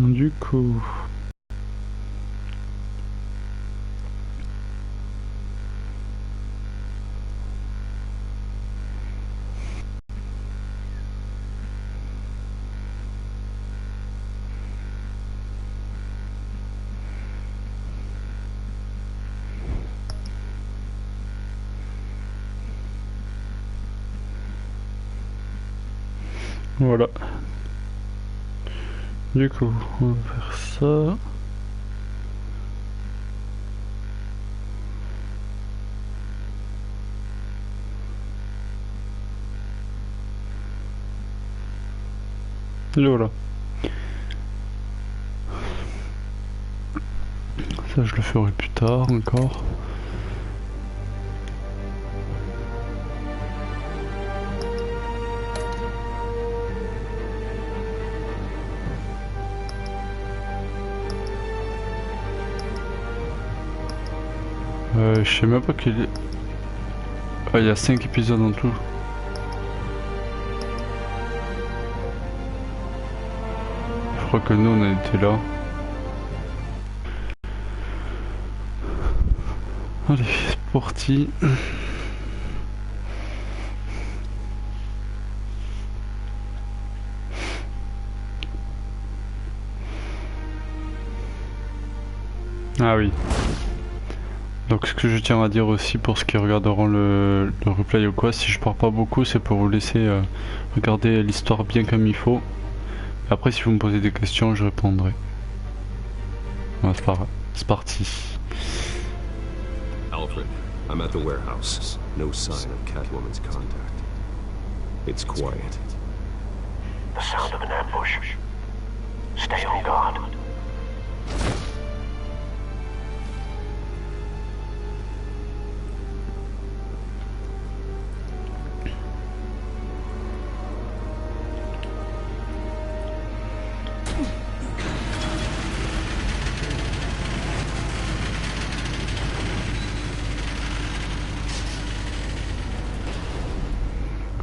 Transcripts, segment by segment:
Du coup... Voilà. Du coup, on va faire ça. Et voilà. Ça, je le ferai plus tard encore. Je sais même pas qu'il est... Ah, il y a 5 épisodes en tout. Je crois que nous on a été là. Allez, c'est parti. Ah oui. Donc ce que je tiens à dire aussi pour ceux qui regarderont le replay ou quoi, si je parle pas beaucoup, c'est pour vous laisser regarder l'histoire bien comme il faut. Après si vous me posez des questions, je répondrai. Voilà, c'est parti. Alfred, I'm at the warehouse. No sign of Catwoman's contact. It's quiet. The sound of an ambush. Stay on guard.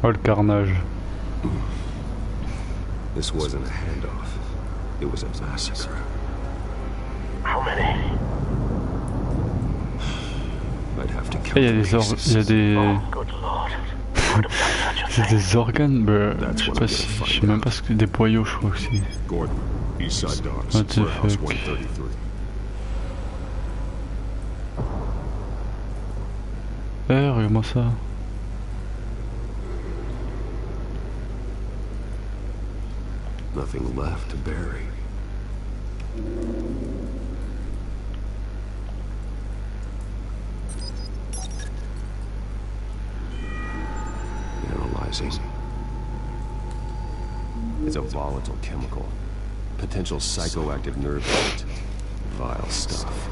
Oh le carnage. This wasn't a handoff. It was a massacre. How many? I'd have to count. Il y a des il y a des... Oh, good lord. Could have done such a C'est thing. des organes, bah, je sais pas si... Je sais même pas ce que... Des boyaux je crois que c'est... Gordon, Eastside Docks, What the Warehouse fuck? 133. Regarde-moi ça. Nothing left to bury. Analyzing. It's a volatile chemical. Potential psychoactive nerve agent. Vile stuff.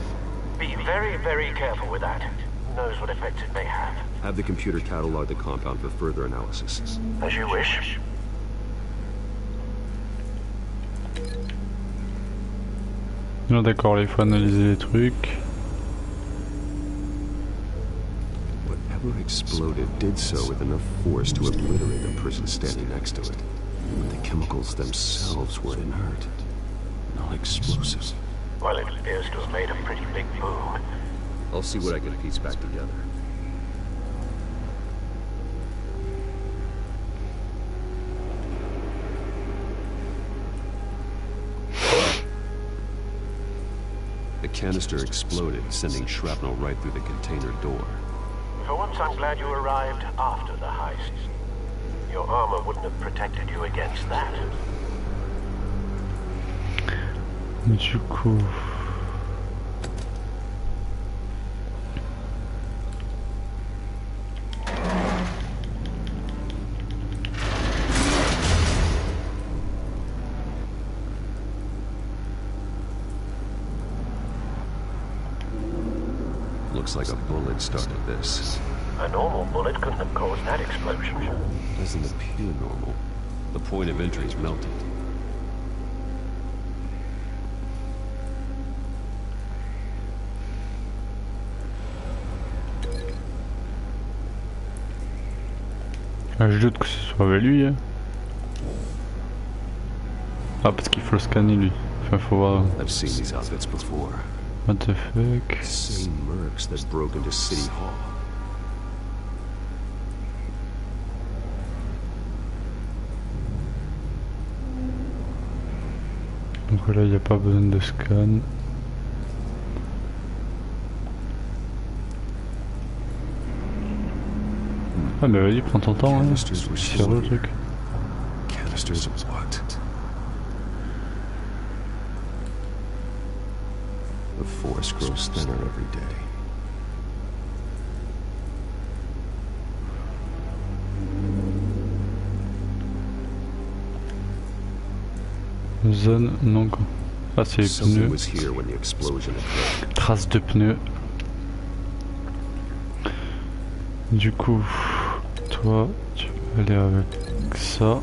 Be very, very careful with that. Who knows what effect it may have. Have the computer catalog the compound for further analysis. As you wish. Non d'accord, là, il faut analyser les trucs. Whatever exploded did so with enough force to obliterate the person standing next to it. But the chemicals themselves were inert, not explosive. Well, it appears to have made a pretty big boom. I'll see what I can piece back together. The canister exploded, sending shrapnel right through the container door. For once, I'm glad you arrived after the heist. Your armor wouldn't have protected you against that. Du coup... Looks like a bullet started this. A normal bullet couldn't have caused that explosion. Doesn't appear normal. The point of entry is melted. Ah, je doute que ce soit avec lui. Hein. Ah, parce qu'il faut le scanner lui. Enfin, faut voir. I've seen these outfits before. What the fuck? Same mercs that broke into City Hall. Donc là, il n'y a pas besoin de scan. Ah mais vas-y, prends ton temps, hein. C'est le truc. Canisters of what? The force grows thinner every day. Zone non. Ah c'est les Someone pneus. was here when the explosion occurred. Traces de pneus. Du coup, toi, tu vas aller avec ça.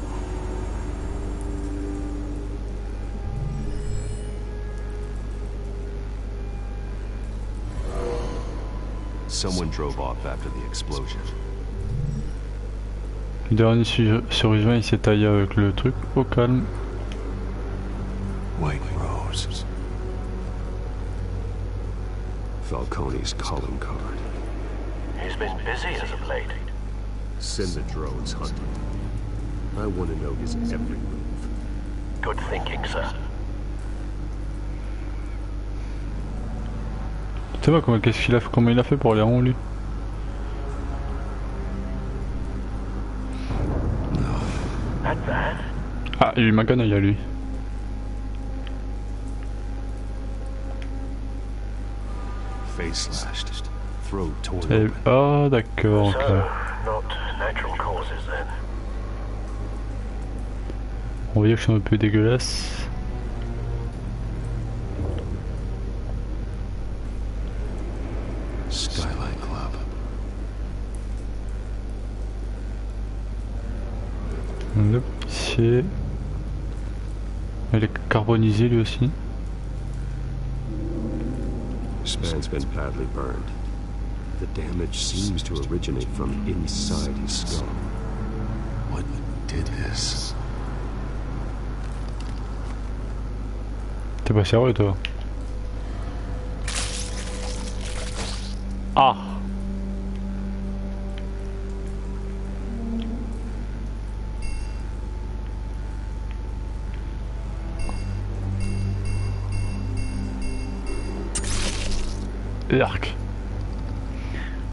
Someone drove off after the explosion. Le dernier survivant, il s'est taillé avec le truc au calme. White Rose. Falcone's calling card. He's been busy as of late. Send the drones hunting. I want to know his every move. Good thinking, sir. Tu vois comment il a fait pour les ronds lui? At that, Ah, il lui manque un œil à lui. Face slashed. Throat torn Et... open. Oh d'accord, so ok. not natural causes then. On va dire que je suis un peu dégueulasse. Skyline Club. Le policier. Il est carbonisé lui aussi. This man's been badly burned. The damage seems to originate from inside his skull. What did this? T'es pas sérieux toi? Ah! Arc.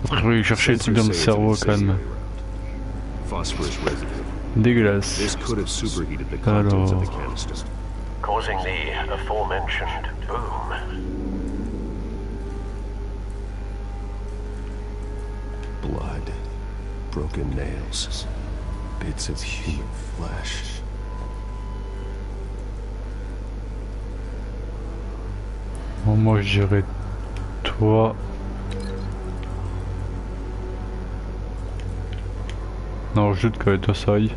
Après, je vais chercher les trucs dans le cerveau quand même. Phosphorus residue. Dégueulasse. This could have superheated the contents of the canister. Causing the aforementioned boom. Blood, broken nails, bits of human flesh. Bon, moi je dirais toi. Non, juste que toi ça aille.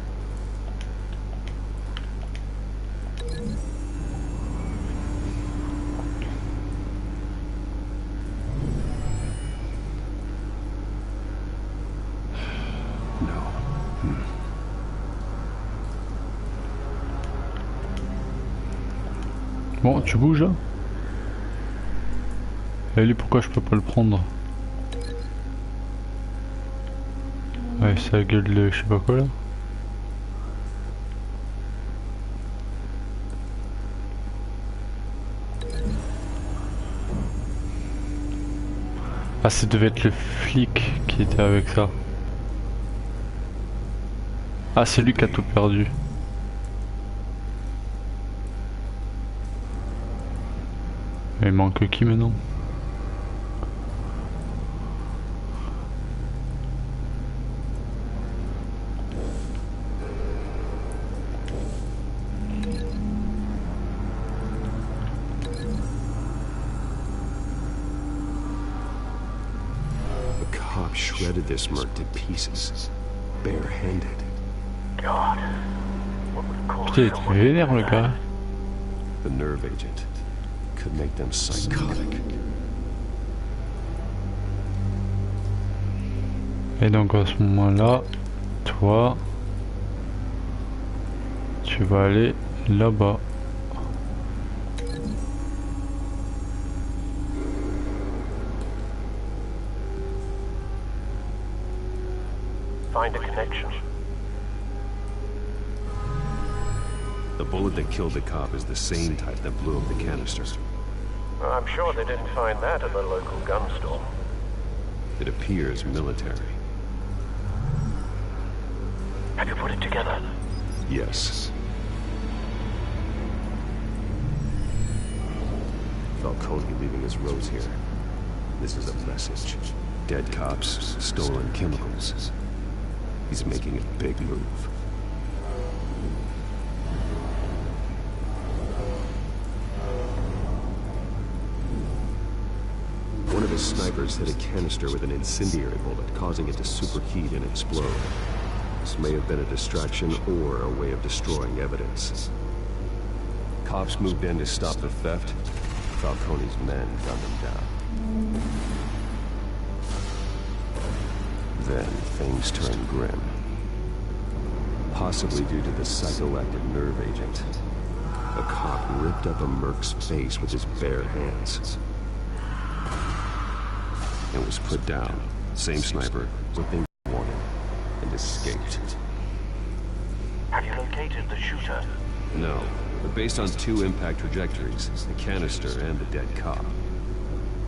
Bon, tu bouges là? Et lui, pourquoi je peux pas le prendre? Ouais, ça gueule de je sais pas quoi là. Ah, ça devait être le flic qui était avec ça. Ah, c'est lui qui a tout perdu. Il manque qui maintenant? The cop shredded this merc to pieces, barehanded. God, what would cause Putain, il était someone vénère le gars. The nerve agent could make them psychotic. Et donc à ce moment-là, toi, tu vas aller là-bas. Find a connection. The bullet that killed the cop is the same type that blew up the canister. Well, I'm sure they didn't find that at the local gun store. It appears military. Have you put it together? Yes. Falcone leaving his rose here. This is a message. Dead cops, stolen chemicals. He's making a big move. One of his snipers hit a canister with an incendiary bullet, causing it to superheat and explode. This may have been a distraction or a way of destroying evidence. Cops moved in to stop the theft. Falcone's men gunned them down. Then things turned grim. Possibly due to the psychoactive nerve agent. A cop ripped up a merc's face with his bare hands. It was put down. Same sniper, what they wanted, and escaped. Have you located the shooter? No, but based on 2 impact trajectories, the canister and the dead cop,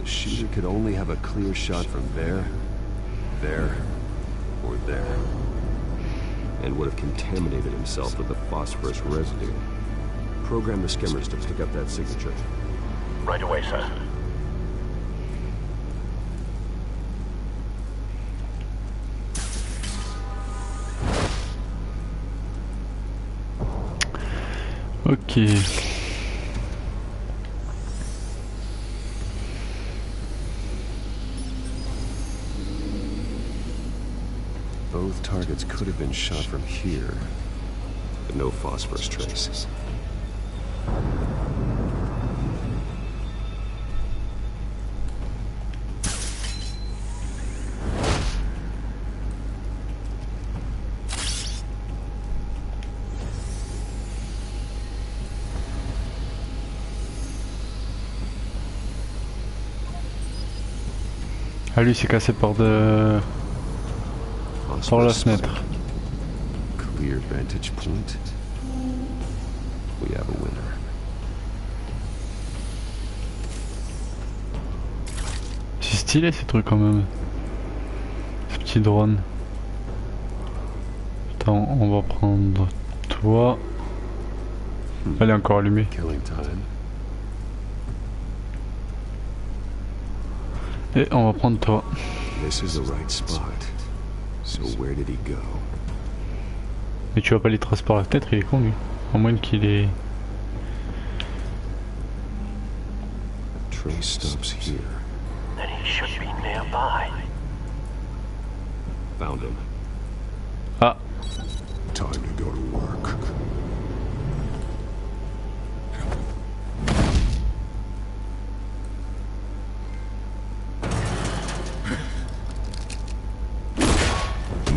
the shooter could only have a clear shot from there, or there, and would have contaminated himself with the phosphorus residue. Program the skimmers to pick up that signature. Right away, sir. Ok. Both targets could have been shot from here, but no phosphorus trace. Ah lui s'est cassé par la fenêtre. Clear vantage point. We have a winner. C'est stylé ces trucs quand même. Ce petit drone. Attends, on va prendre toi. Elle est encore allumée. Killing time. Et on va prendre toi. This is the right spot. So where did he go? Mais tu vas pas les traces par la fenêtre, il est con lui. À moins qu'il ait... Trace stops here. Then he should be nearby. Found him. Ah. Time to go to work.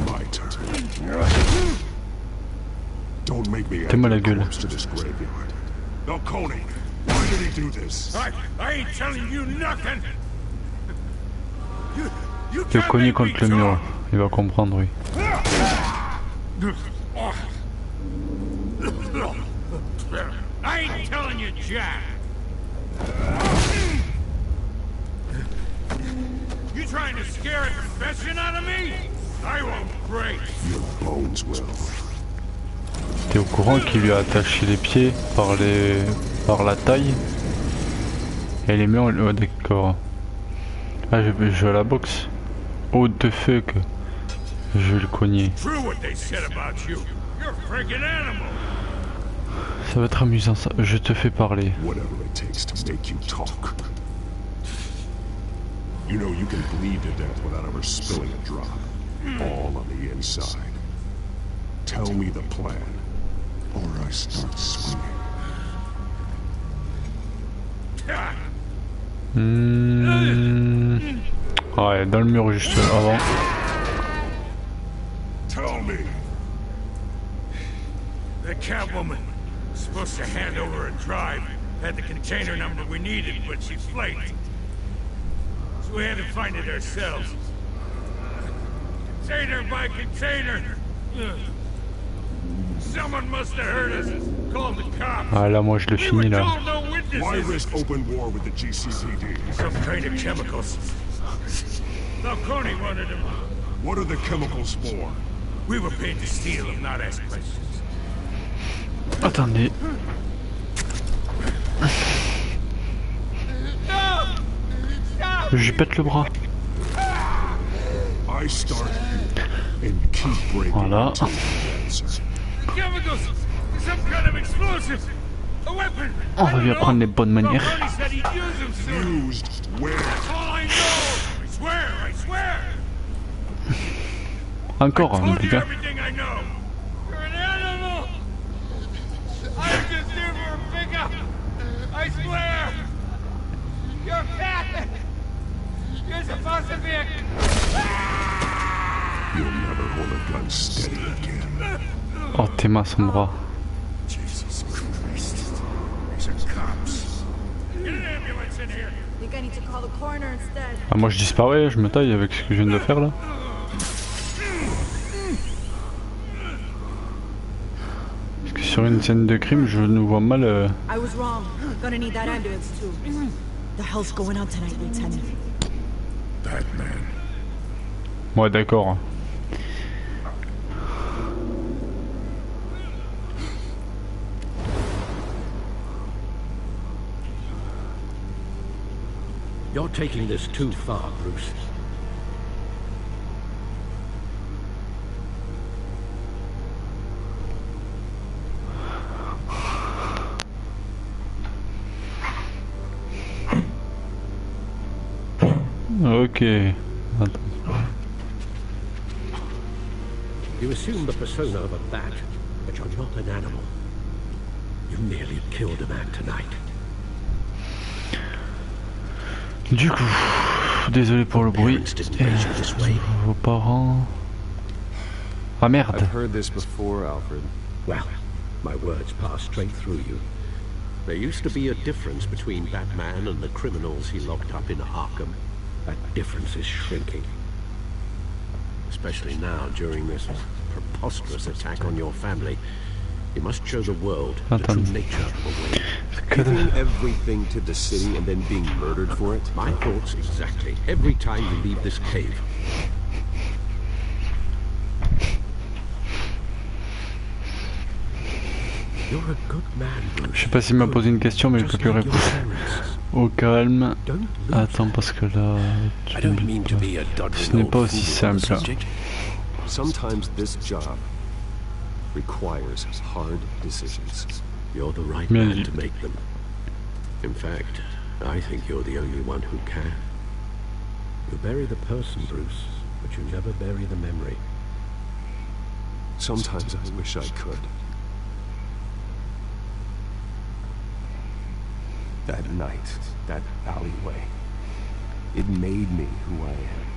My turn. Don't make me Fais-moi la gueule. to this graveyard. Falcone, why did he do this? I ain't telling you nothing. You Le can't cogner make contre me le mur. talk. Il va comprendre, oui. I ain't telling you, Jack. You trying to scare a confession out of me? I won't break. Your bones will. T'es au courant qu'il lui a attaché les pieds par la taille et les mains, oh, d'accord. Ah, je vais jouer à la boxe. Oh the fuck. Je vais le cogner. True what they said about you. You're a freaking animal. Ça va être amusant ça. Je te fais parler. Whatever it takes to make you talk. You know you can bleed to death without ever spilling a drop. All on the inside. Tell me the plan, or I start swinging. Ouais, dans le mur juste avant. Tell me. The Catwoman was supposed to hand over a drive. Had the container number we needed, but she flaked. So we had to find it ourselves. Container by container. Someone must have heard us. Called the cops. Ah là, moi je le We were finis là. told no Why witnesses. risk open war with the GCPD? Some kind of chemicals. Falcone wanted them. What are the chemicals for? We were paid to steal them, not ask questions. Attendez. Je lui pète le bras. I start here and keep breaking Voilà. until you answer. The chemicals! Some kind of explosive! A weapon! On va lui apprendre les bonnes manières. Falcone said he'd use them soon. Used where? That's all I know! I swear, I swear! Encore un Told petit you gars. everything I know! You're an animal! I'm just here for a pickup! I swear! You're fat! You're supposed to be a... You'll never hold a gun steady again. Oh, tes mains son bras. Jesus Christ. These are cops. Get an ambulance in here! I think I need to call the coroner instead. Ah, moi je disparais, je me taille avec ce que je viens de faire là. Parce que sur une scène de crime, je nous vois mal. I was wrong. Gonna need that ambulance too. The hell's going on tonight, Lieutenant? Batman. Ouais, d'accord. You're taking this too far, Bruce. Ok. Attends. You assume the persona of a bat, but you're not an animal. You nearly killed a man tonight. Du coup, désolé pour le bruit. Parents didn't raise you this way. Vos parents. Ah merde. I've heard this before, Alfred. Well, my words pass straight through you. There used to be a difference between Batman and the criminals he locked up in Arkham. That difference is shrinking. Especially now, during this preposterous attack on your family. You must show the world the true nature of a Wayne. Giving everything to the city and then being murdered for it? My thoughts exactly. Every time you leave this cave. You're a good man, Bruce. Je sais pas s'il m'a posé une question, mais je peux plus répondre. Au calme. Attends, parce que là. I don't mean to be a Ce n'est pas aussi simple. Sometimes this job requires hard decisions. You're the right man to make them. In fact, I think you're the only one who can. You bury the person, Bruce, but you never bury the memory. Sometimes I wish I could. That night, that alleyway, it made me who I am.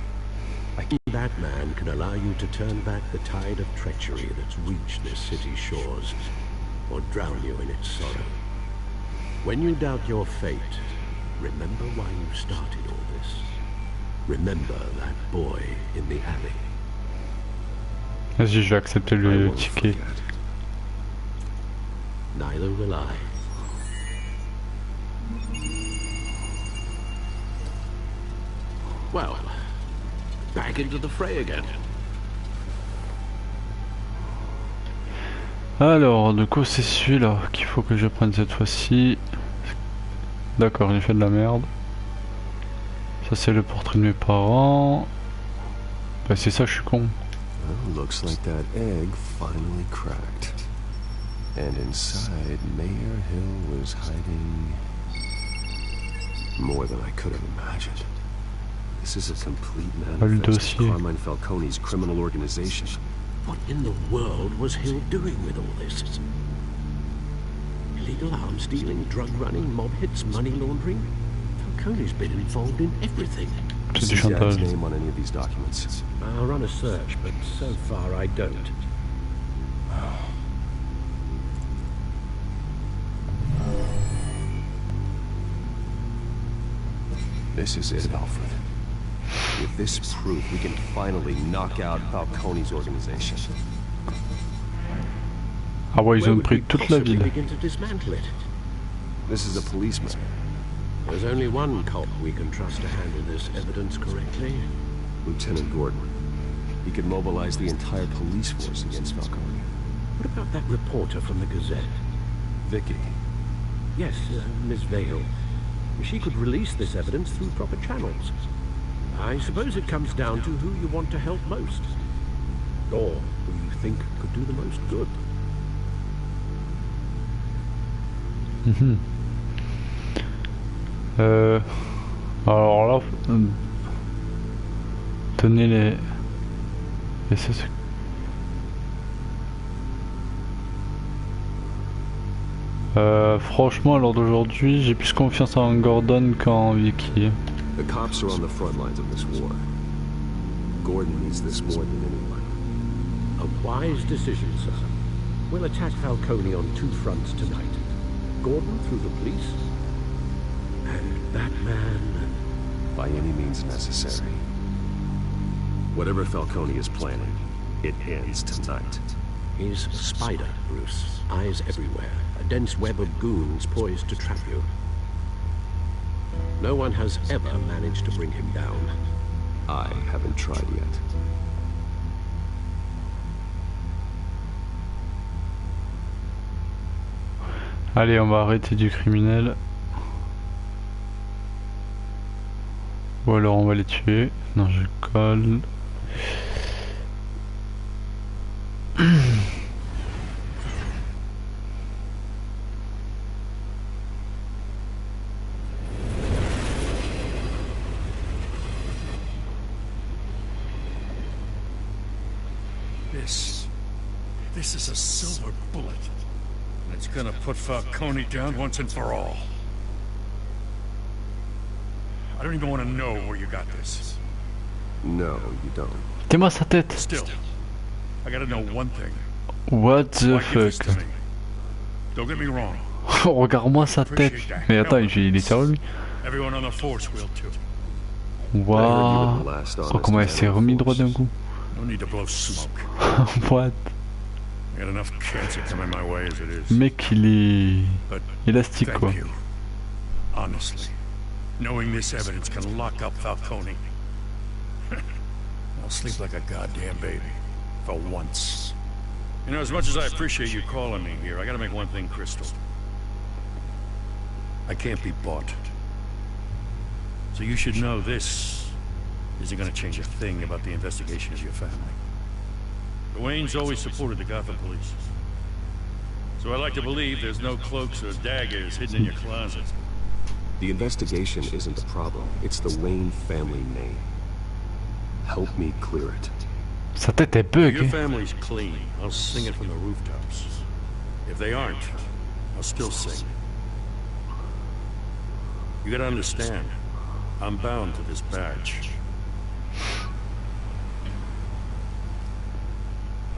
That man can allow you to turn back the tide of treachery that's reached this city's shores, or drown you in its sorrow. When you doubt your fate, remember why you started all this. Remember that boy in the alley. Vas-y, je vais accepter le ticket. Neither will I. Well, back into the fray again. Alors, du coup, c'est celui-là qu'il faut que je prenne cette fois-ci. D'accord, j'ai fait de la merde. Ça, c'est le portrait de mes parents. Bah, c'est ça, je suis con. Well, looks like that egg finally cracked. And inside, Mayor Hill was hiding more than I could have imagined. This is a complete manifest of Carmine Falcone's criminal organization. What in the world was Hill doing with all this? Illegal arms dealing, drug running, mob hits, money laundering? Falcone's been involved in everything. Does he have his name on any of these documents? I'll run a search, but so far I don't. This is it, Alfred. With this proof, we can finally knock out Falcone's organization. Ah ouais, ils Where ont would pris we toute la possibly ville. begin to dismantle it? This is a policeman. There's only one cop we can trust to handle this evidence correctly. Lieutenant Gordon. He could mobilize the entire police force against Falcone. What about that reporter from the Gazette? Vicky. Yes, Miss Vale. She could release this evidence through proper channels. I suppose it comes down to who you want to help most. Or who you think could do the most good. Alors là, tenez les... Et ça, c'est... franchement, à l'heure d'aujourd'hui, j'ai plus confiance en Gordon qu'en Vicky. The cops are on the front lines of this war. Gordon needs this more than anyone. A wise decision, sir. We'll attack Falcone on two fronts tonight. Gordon through the police, and that man... By any means necessary. Whatever Falcone is planning, it ends tonight. He's a spider, Bruce. Eyes everywhere. A dense web of goons poised to trap you. No one has ever managed to bring him down. I haven't tried yet. Allez, on va arrêter du criminel. Ou alors on va les tuer. Non, je colle. This is a silver bullet. It's gonna put Falcone down once and for all. I don't even want to know where you got this. No, you don't. T'es-moi sa tête. Still, I gotta know one thing. What the Why give this fuck. to me? Don't get me wrong. Regarde-moi sa tête. Mais attends, il est sérieux lui. Everyone on the force will too. Waouh. Oh, comment elle s'est remis droit d'un coup. No need to blow smoke. What. I got enough cancer coming my way as it is. Mec, il est But élastique thank quoi. you. Honestly, knowing this evidence can lock up Falcone. I'll sleep like a goddamn baby. For once. You know, as much as I appreciate you calling me here, I gotta make one thing crystal. I can't be bought. So you should know this isn't gonna change a thing about the investigation of your family. The Waynes always supported the Gotham police. So I like to believe there's no cloaks or daggers hidden in your closet. The investigation isn't the problem. It's the Wayne family name. Help me clear it. Sa tête est bug. If your family's clean, I'll sing it from the rooftops. If they aren't, I'll still sing. You gotta understand, I'm bound to this badge.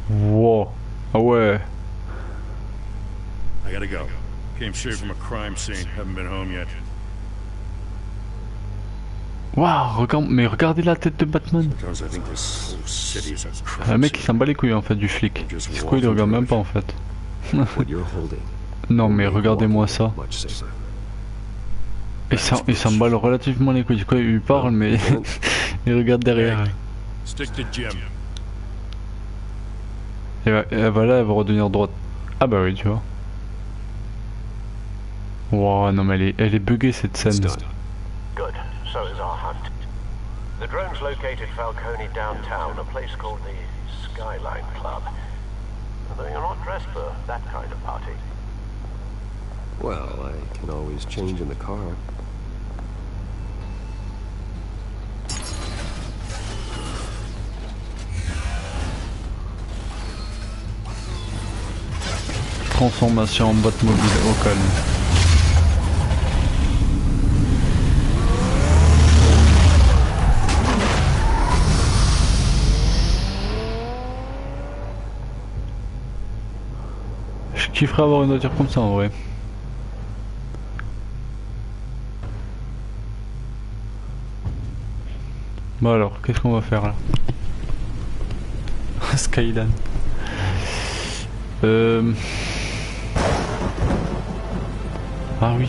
Wow. Ah ouais. I gotta go. Came straight from a crime scene. Haven't been home yet. Waouh, regarde, mais regardez la tête de Batman. Sometimes I think this whole city is a crime Le mec il scene. s'en bat les couilles en fait du flic. Du coup il regarde même pas en fait. What you're holding. Non mais regardez-moi ça. Much safer. Il s'en bat relativement les couilles. Du coup il lui parle mais il regarde derrière. Stick to Jim. Et voilà, elle va redevenir droite. Ah bah oui, tu vois. Wow, non mais elle est buggée cette scène. Good. So is our hunt. The drones located Falcone downtown, a place called the Skyline Club. Although you're not dressed for that kind of party. Well, I can always change in the car. Transformation en Batmobile au calme. Je kifferais avoir une voiture comme ça en vrai. Bon alors, qu'est-ce qu'on va faire là? Skyline. Ah oui.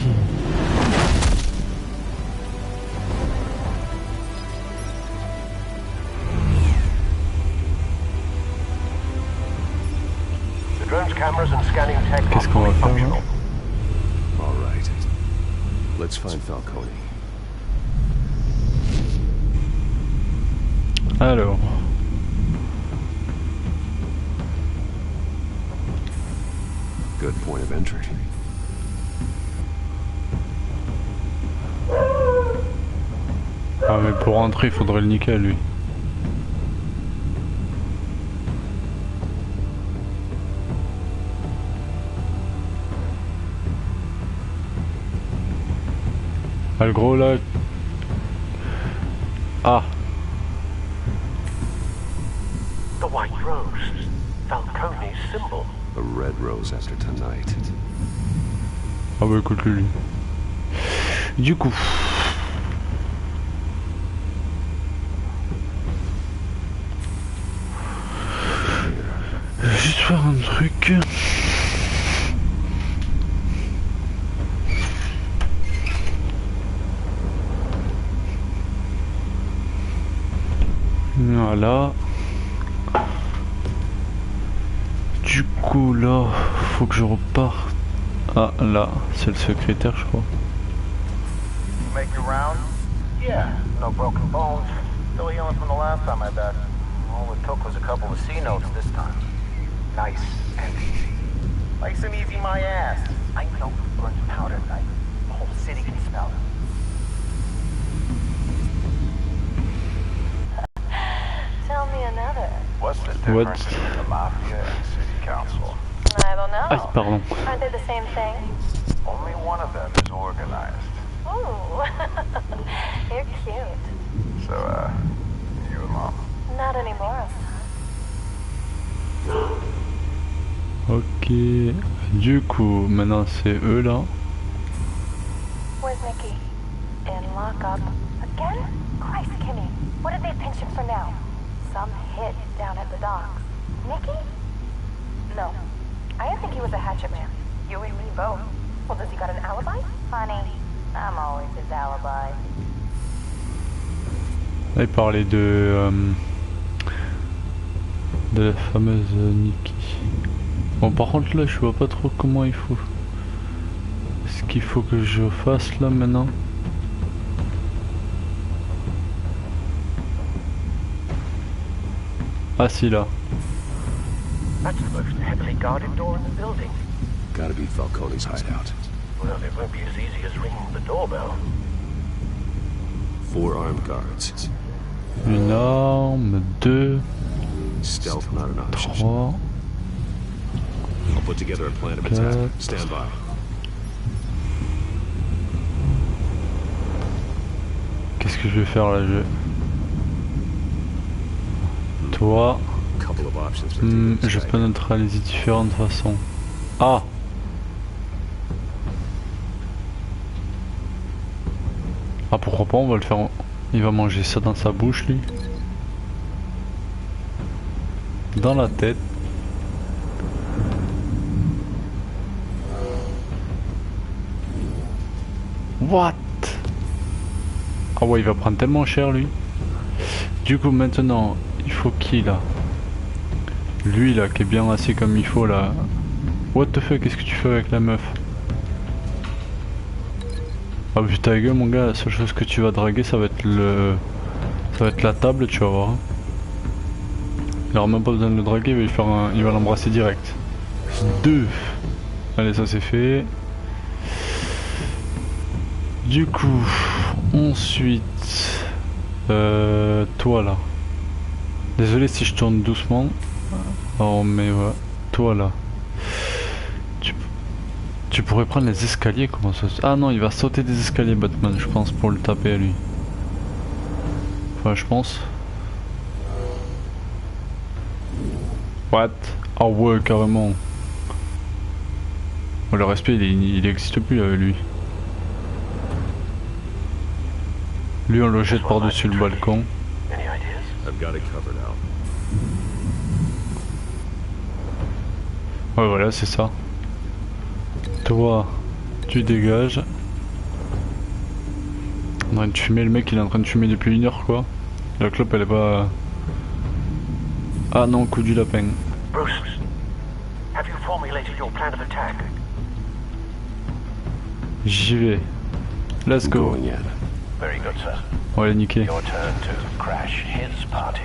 The drone's cameras and scanning tech are Qu'est-ce qu'on va fully faire là? functional. All right. Let's find Falcone. Alors. Good point of entry. Ah mais pour rentrer il faudrait le niquer à lui. Ah le gros là. Ah. The white rose, Falcone's symbol. A red rose after tonight. Ah bah écoute lui. Du coup. Je vais juste faire un truc. Voilà. Du coup là, faut que je reparte. Ah là, c'est le secrétaire je crois. Make your round? Yeah, no broken bones. Still healing from the last time, I bet. All it took was a couple of C notes this time. Nice and easy. Nice and easy, my ass. I know who burns powder at night. The whole city can smell it. Tell me another. What's the difference between the mafia and city council? I don't know. Aïe pardon. Aren't they the same thing? Only one of them is organized. Ooh, you're cute. So, you and Mom? Not anymore. Ok. Du coup, maintenant c'est eux là. Where's Nicky? In lockup. Again? Christ, Kimmy. What did they pinch him for now? Some hit down at the docks. Nicky? No. I didn't think he was a hatchet man. You and me both. Well, does he got an alibi? Funny. I'm always his alibi. Là il parlait de la fameuse Nikki. Bon par contre là je vois pas trop comment il faut. Ce qu'il faut que je fasse là maintenant. Ah si là. That's the most heavily guarded door in the building. Gotta be Falcone's hideout. Well, it won't be as easy as ringing the doorbell. 4 armed guards. Une arme, 2, Stealth not an option. 3. I'll put together a plan of attack. Stand by. Qu'est-ce que je vais faire là? Toi, Couple of options for dealing with je this peux guy. neutraliser différentes façons. Ah! Ah pourquoi pas, on va le faire. Il va manger ça dans sa bouche lui. Dans la tête. What? Ah ouais, il va prendre tellement cher lui. Du coup maintenant, il faut qui là? Lui là, qui est bien assis comme il faut là. What the fuck, qu'est-ce que tu fais avec la meuf? Ah putain ta gueule mon gars, la seule chose que tu vas draguer ça va être la table, tu vas voir. Il aura même pas besoin de le draguer, il va l'embrasser direct. 2. Allez, ça c'est fait. Du coup, ensuite, toi là. Désolé si je tourne doucement. Oh mais ouais, toi là. Tu pourrais prendre les escaliers, comment ça se... Ah non, il va sauter des escaliers Batman, je pense, pour le taper à lui. Enfin, je pense. What? Ah ouais, carrément. Oh, le respect, il existe plus avec lui. Lui, on le jette par-dessus le balcon. I've got it covered, Al. Ouais, voilà, c'est ça. Toi, tu dégages. En train de fumer, le mec il est en train de fumer depuis 1 heure quoi. La clope elle est pas... Ah non, coup du lapin. Bruce, have you formulated your plan of attack? J'y vais. Let's go. Going at it. Very good, sir. On va les niquer. Your turn to crash his party.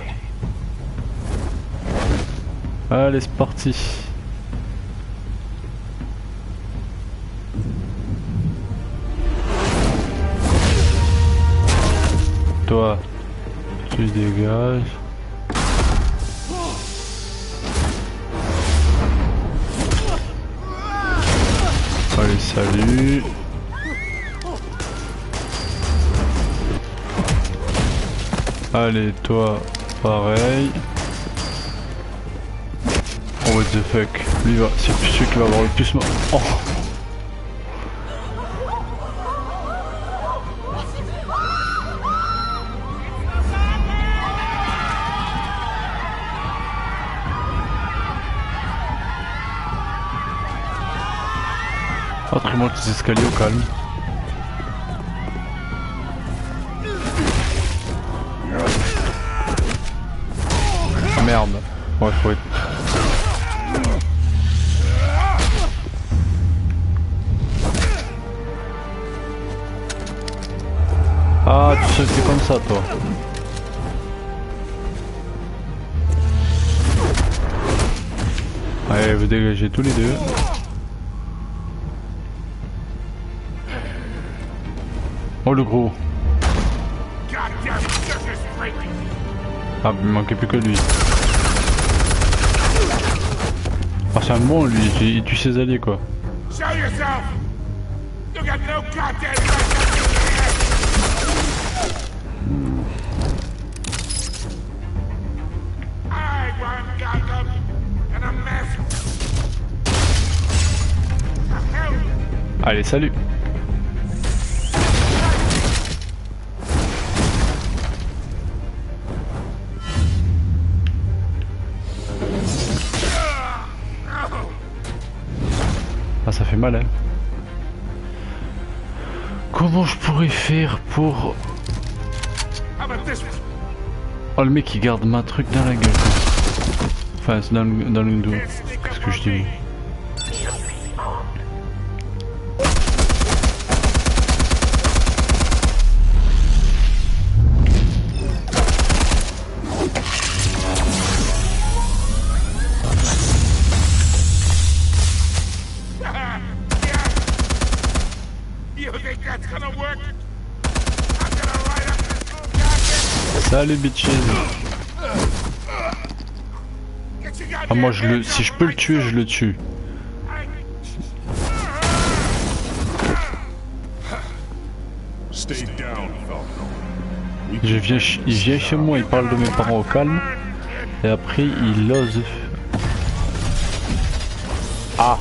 Allez, c'est parti. Toi, tu dégages. Allez, salut. Allez, toi, pareil. Oh, what the fuck. Lui, c'est celui qui va avoir le plus mal. Oh. Après, il monte les escaliers au calme. Ah, merde. Ouais, faut être... Ah, tu sais que t'es comme ça, toi. Allez, vous dégagez tous les deux. Oh le gros. Ah, il manquait plus que lui. Ah, c'est un bon lui, il tue ses alliés quoi. Allez, salut. Ah, ça fait mal hein. Comment je pourrais faire pour... Oh, le mec il garde ma truc dans la gueule quoi. Enfin c'est dans le dos. Qu'est-ce que je dis? Salut bitches. Ah, moi je le... si je peux le tuer, je le tue. Il vient chez moi, il parle de mes parents au calme. Et après il ose... Ah.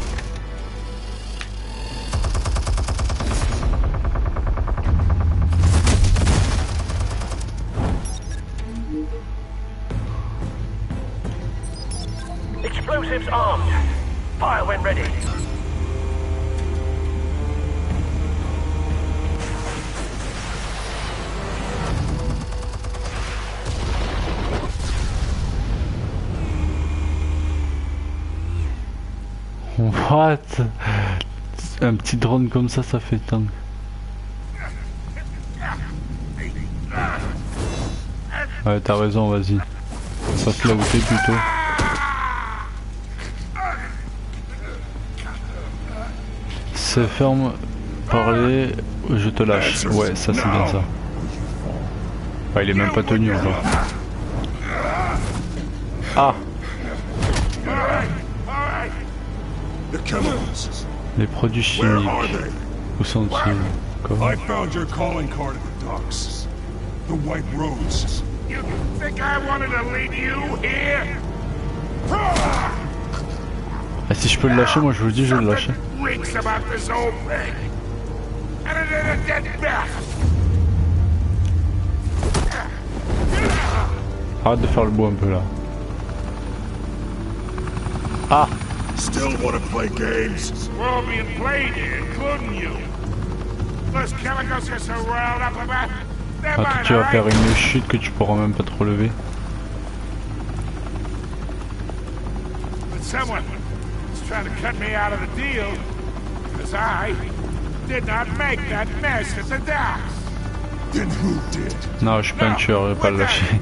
Explosives armed. Fire when ready. What? Un petit drone comme ça fait tant. Ouais, t'as raison, vas-y. Passe là où t'es plutôt. C'est ferme, parler, je te lâche. Ouais, ça c'est bien ça. Ouais, il est même pas tenu encore. Ah! Les produits chimiques. Où sont-ils? I found your calling card at the docks. The White Rose. You think I wanted to leave you here? Ah, si je peux le lâcher, moi je vous le dis, je vais le lâcher. Reeks about this whole thing. And it ain't a dead bat. Arrête de faire le beau un peu là. Ah! Still wanna play games? We're all being played here, including you. Those chemicals are so riled up about. Never Attends, mind, tu vas all faire right? une chute que tu pourras même pas te relever. But someone is trying to cut me out of the deal, because I did not make that mess at the docks. Then who did? Non, je suis pas un tueur, je vais pas le lâcher.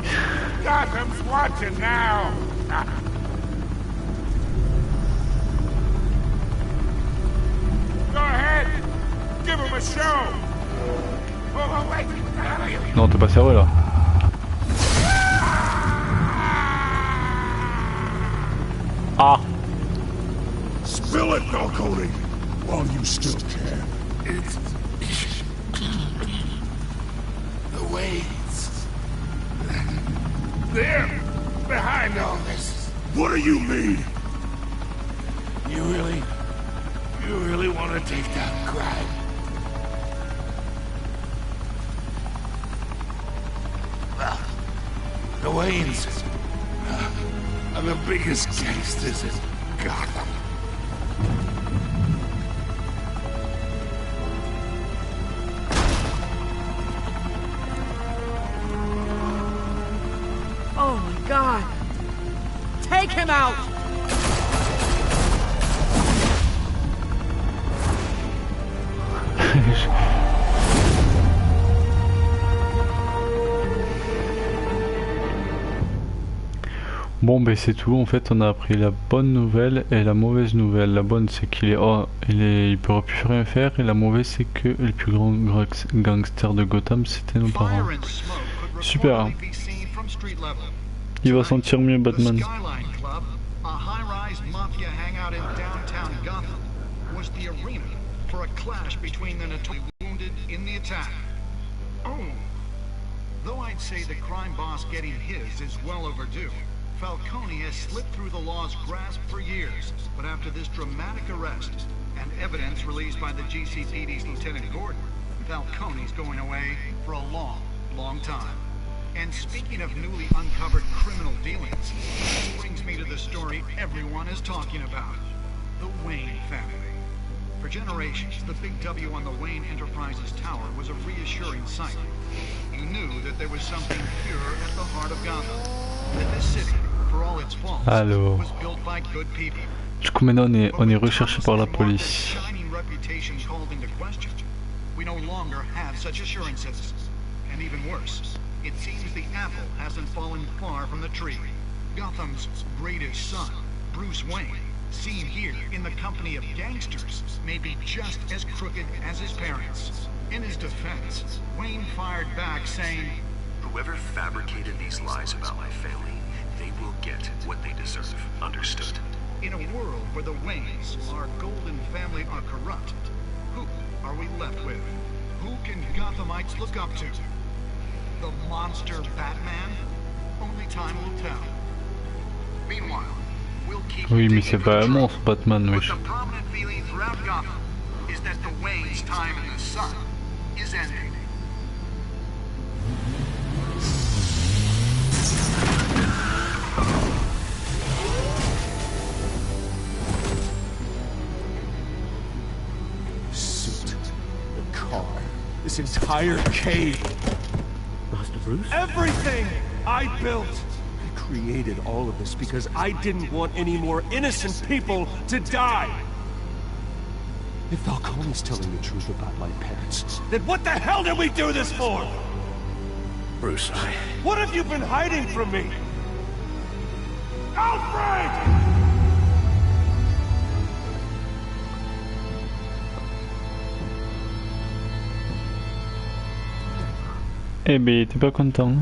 Gotham's watching now. Go ahead, give him a show. Oh, wait, what the hell are you? Non, t'es pas sérieux là. Ah! Spill it, Falcone, while you still can. It's the Waynes. They're behind all this. What do you mean? You really want to take down crime? Well, the Waynes are the biggest gangsters in Gotham. Oh my God! Take him out! Bon ben c'est tout, en fait on a appris la bonne nouvelle et la mauvaise nouvelle. La bonne c'est qu'il il peut plus rien faire, et la mauvaise c'est que le plus grand gangster de Gotham c'était nos parents. Super. Il va sentir mieux Batman. Though I'd say the crime boss getting his is well overdue. Falcone has slipped through the law's grasp for years, but after this dramatic arrest and evidence released by the GCPD's Lieutenant Gordon, Falcone's going away for a long, long time. And speaking of newly uncovered criminal dealings, this brings me to the story everyone is talking about, the Wayne family. For generations, the big W on the Wayne Enterprises tower was a reassuring sight. You knew that there was something pure at the heart of Gotham. That this city, for all its faults, was built by good people. Du coup maintenant on est recherché par la police. Shining reputation called into question. We no longer have such assurances. And even worse, it seems the apple hasn't fallen far from the tree. Gotham's greatest son, Bruce Wayne, seen here in the company of gangsters, may be just as crooked as his parents. In his defense, Wayne fired back saying, "Whoever fabricated these lies about my family, they will get what they deserve. Understood?" In a world where the Waynes, our golden family, are corrupt, who are we left with? Who can Gothamites look up to? The monster Batman? Only time will tell. Meanwhile, we'll keep Oui mais c'est pas un monstre Batman, wesh. the prominent feeling throughout Gotham is that the Waynes' time in the sun is ending. Suit, the car, this entire cave. Master Bruce? Everything I built. I created all of this because I didn't want any more innocent people to die. If Falcone's telling the truth about my parents, then what the hell did we do this for? Bruce, What have you been hiding from me? Alfred! Eh ben t'es pas content.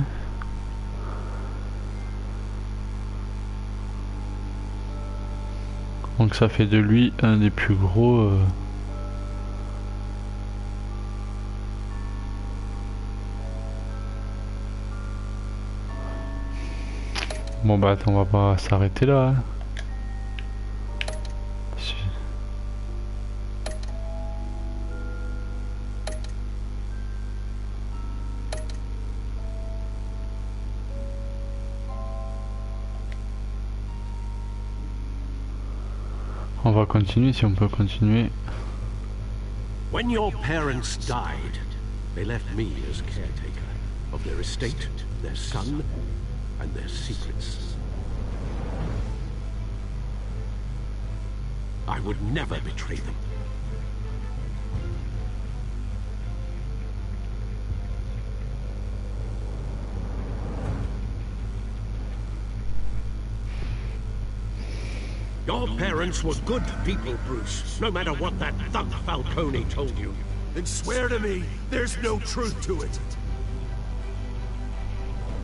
Donc ça fait de lui un des plus gros... Bon bah attends, on va pas s'arrêter là. Hein. On va continuer si on peut continuer. When your parents died, they left me as caretaker of their estate, their son, and their secrets. I would never betray them. Your parents were good people, Bruce, no matter what that thug Falcone told you. Then swear to me there's no truth to it.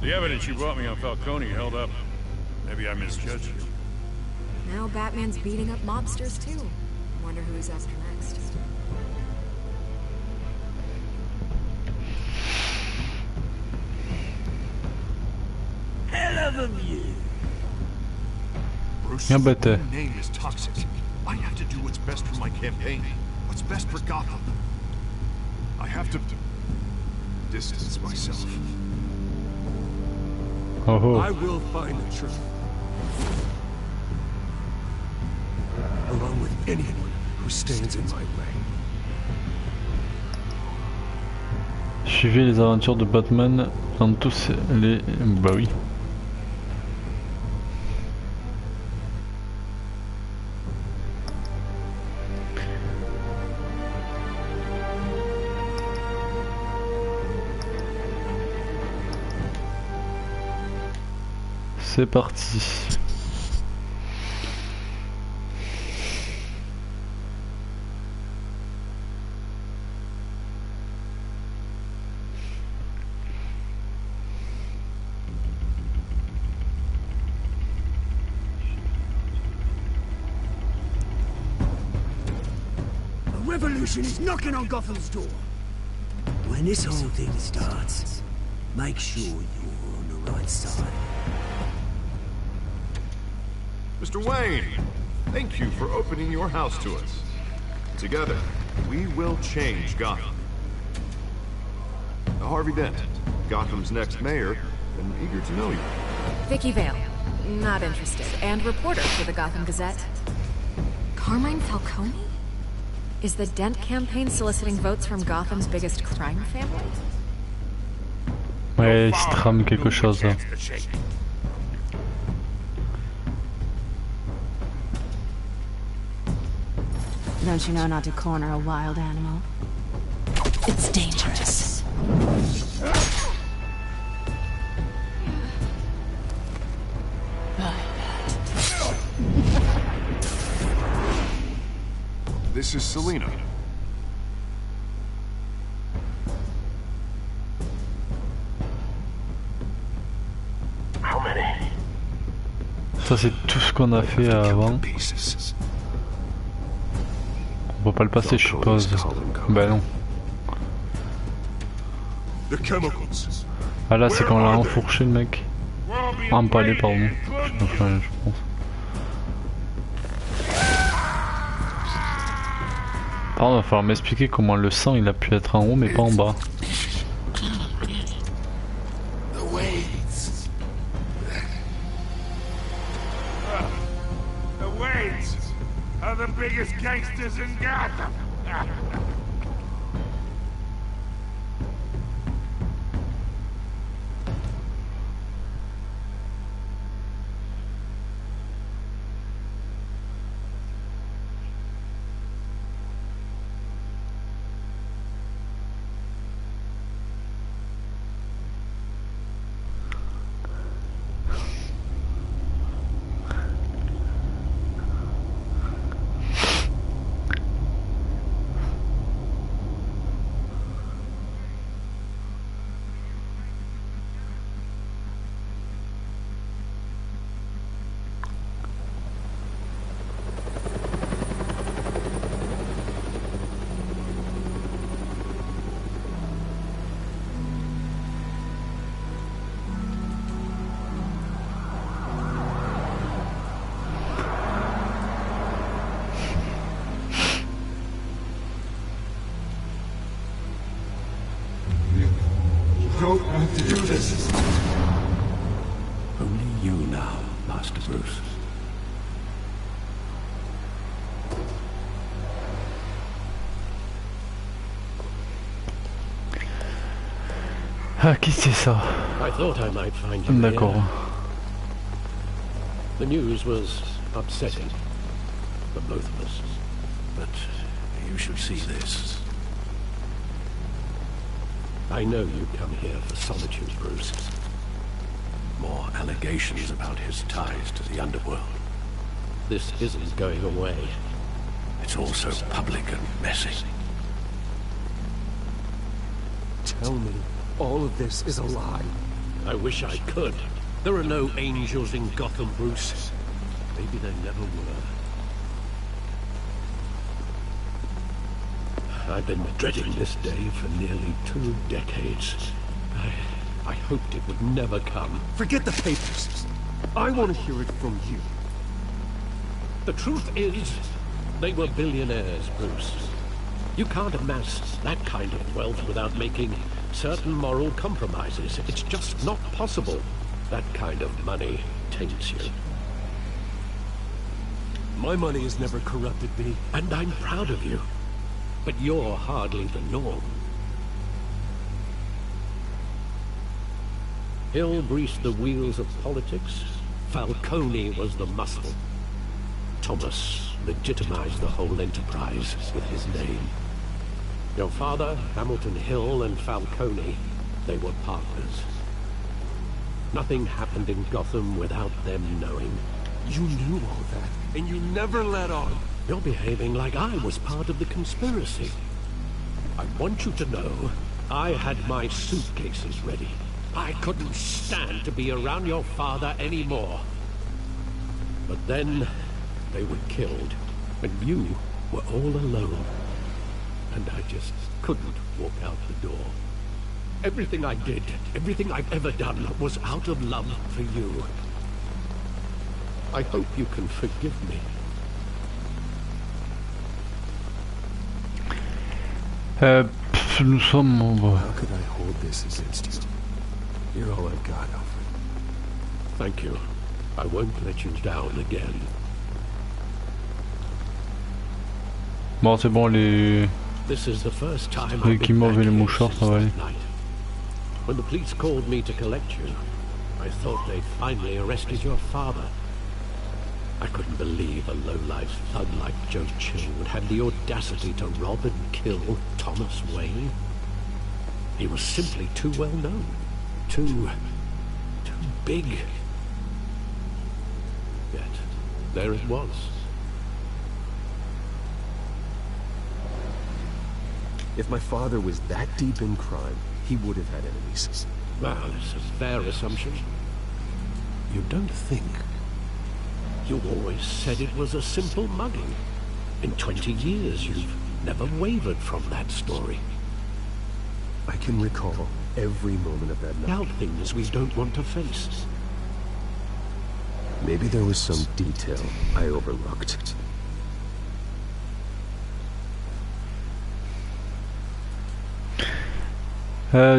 The evidence you brought me on Falcone held up. Maybe I misjudged you. Now Batman's beating up mobsters too. Wonder who he's after next. Hell of a view. Yeah, but name is toxic. I have to do what's best for my campaign. What's best for Gotham. I have to distance myself. Oh. I will find the truth. Along with anyone who stands in my way. Suivez les aventures de Batman dans tous les... Bah oui. C'est parti. A revolution is knocking on Gotham's door. When this whole thing starts, make sure you're on the right side. Mr. Wayne, thank you for opening your house to us. Together, we will change Gotham. Harvey Dent, Gotham's next mayor, and eager to know you. Vicky Vale, not interested, and reporter for the Gotham Gazette. Carmine Falcone? Is the Dent campaign soliciting votes from Gotham's biggest crime family? Ouais, il se trame quelque chose là. Don't you know not to corner a wild animal? It's dangerous. This is Selina. How many? Ça c'est tout ce qu'on a fait avant. On va pas le passer je suppose. Bah non. Ah là c'est quand on l'a enfourché le mec. Empalé pardon. Enfin, je pense. Pardon, il va falloir m'expliquer comment le sang il a pu être en haut mais pas en bas. The biggest gangsters in Gotham. Don't have to do this. Only you now, Master Bruce. Ah, qui c'est ça? I thought I might find you D'accord. here. The news was upsetting for both of us, but you should see this. I know you come here for solitude, Bruce. More allegations about his ties to the underworld. This isn't going away. It's all so public and messy. Tell me, all of this is a lie. I wish I could. There are no angels in Gotham, Bruce. Maybe there never were. I've been dreading this day for nearly 2 decades. I hoped it would never come. Forget the papers. I want to hear it from you. The truth is, they were billionaires, Bruce. You can't amass that kind of wealth without making certain moral compromises. It's just not possible. That kind of money taints you. My money has never corrupted me. And I'm proud of you. But you're hardly the norm. Hill greased the wheels of politics. Falcone was the muscle. Thomas legitimized the whole enterprise with his name. Your father, Hamilton Hill, and Falcone, they were partners. Nothing happened in Gotham without them knowing. You knew all that, and you never let on. You're behaving like I was part of the conspiracy. I want you to know, I had my suitcases ready. I couldn't stand to be around your father anymore. But then, they were killed, and you were all alone. And I just couldn't walk out the door. Everything I did, everything I've ever done, was out of love for you. I hope you can forgive me. Nous sommes... How could I hold this against you? You're all I've got, Alfred. Thank you. I won't let you down again. Bon, c'est bon, les... This is the first time Les guimauves et les mouchoirs, ça va aller. When the police called me to collect you, I thought they'd finally arrested your father. I couldn't believe a low-life thug like Joe Chill would have the audacity to rob and kill Thomas Wayne. He was simply too well known. Too big. Yet, there it was. If my father was that deep in crime, he would have had enemies. Well, it's a fair assumption. You don't think. You always said it was a simple mugging. In 20 years, you've never wavered from that story. I can recall every moment of that night. Doubt things we don't want to face. Maybe there was some detail I overlooked.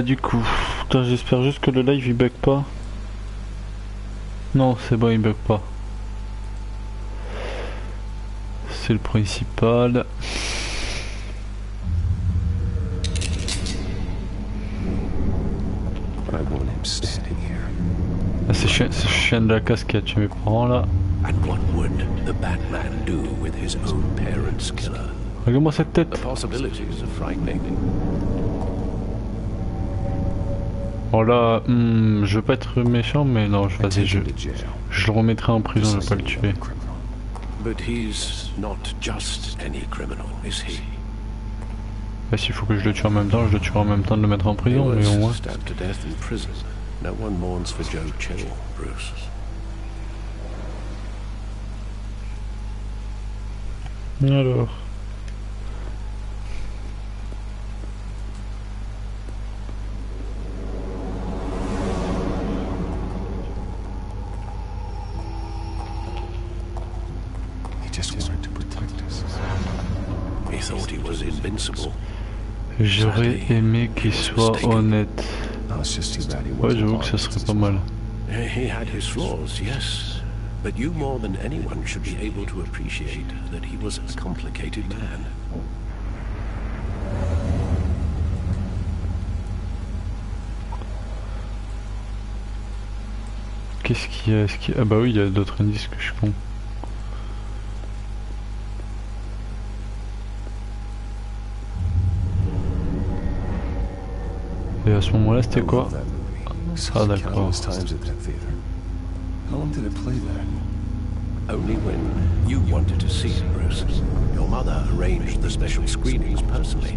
Du coup, j'espère juste que le live il bug pas. Non, c'est bon, il bug pas. C'est le principal. Ah, c'est chien de la casse qui a tué mes parents là. And what would the Batman do with his own parents' killer? Regarde-moi cette tête. The possibilities are frightening. Bon là, je veux pas être méchant, mais non, vas-y, je le remettrai en prison, je vais pas le tuer. But he's not just any criminal, is he? Bah s'il faut que je le tue en même temps, je le tuerai en même temps de le mettre en prison, mais au moins. Stabbed to death in prison. No one mourns for Joe Chill, Bruce. Alors. J'aurais aimé qu'il soit honnête. Ouais, j'avoue que ça serait pas mal. He had his flaws, yes. But you more than anyone should be able to appreciate that he was a complicated man. Qu'est-ce qu'il y a, Ah bah oui, il y a d'autres indices que je suis con. Et à ce moment-là, c'était quoi? Ah d'accord. How long did it play there? Only when you wanted to see it, Bruce. Your mother arranged the special screenings personally.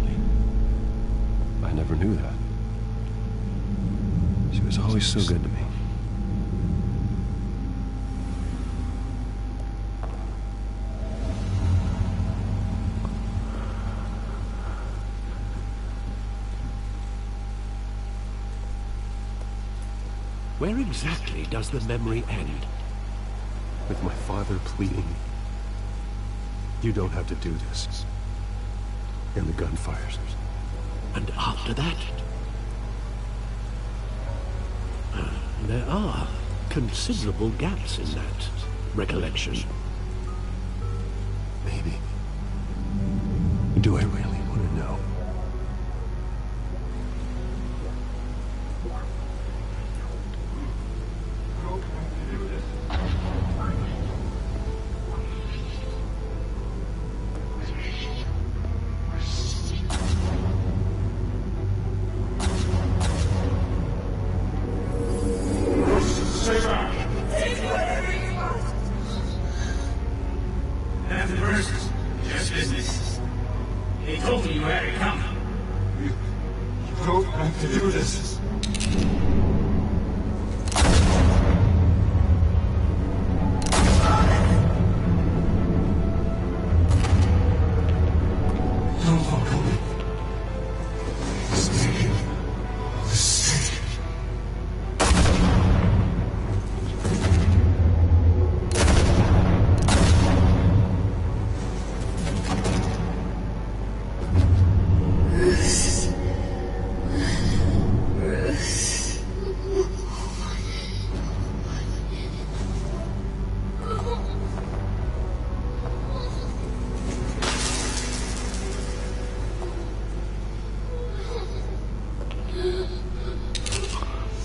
I never knew that. She was always so good to me. Where exactly does the memory end? With my father pleading, you don't have to do this. And the gunfires. And after that? There are considerable gaps in that recollection. Maybe. Do I really want to know?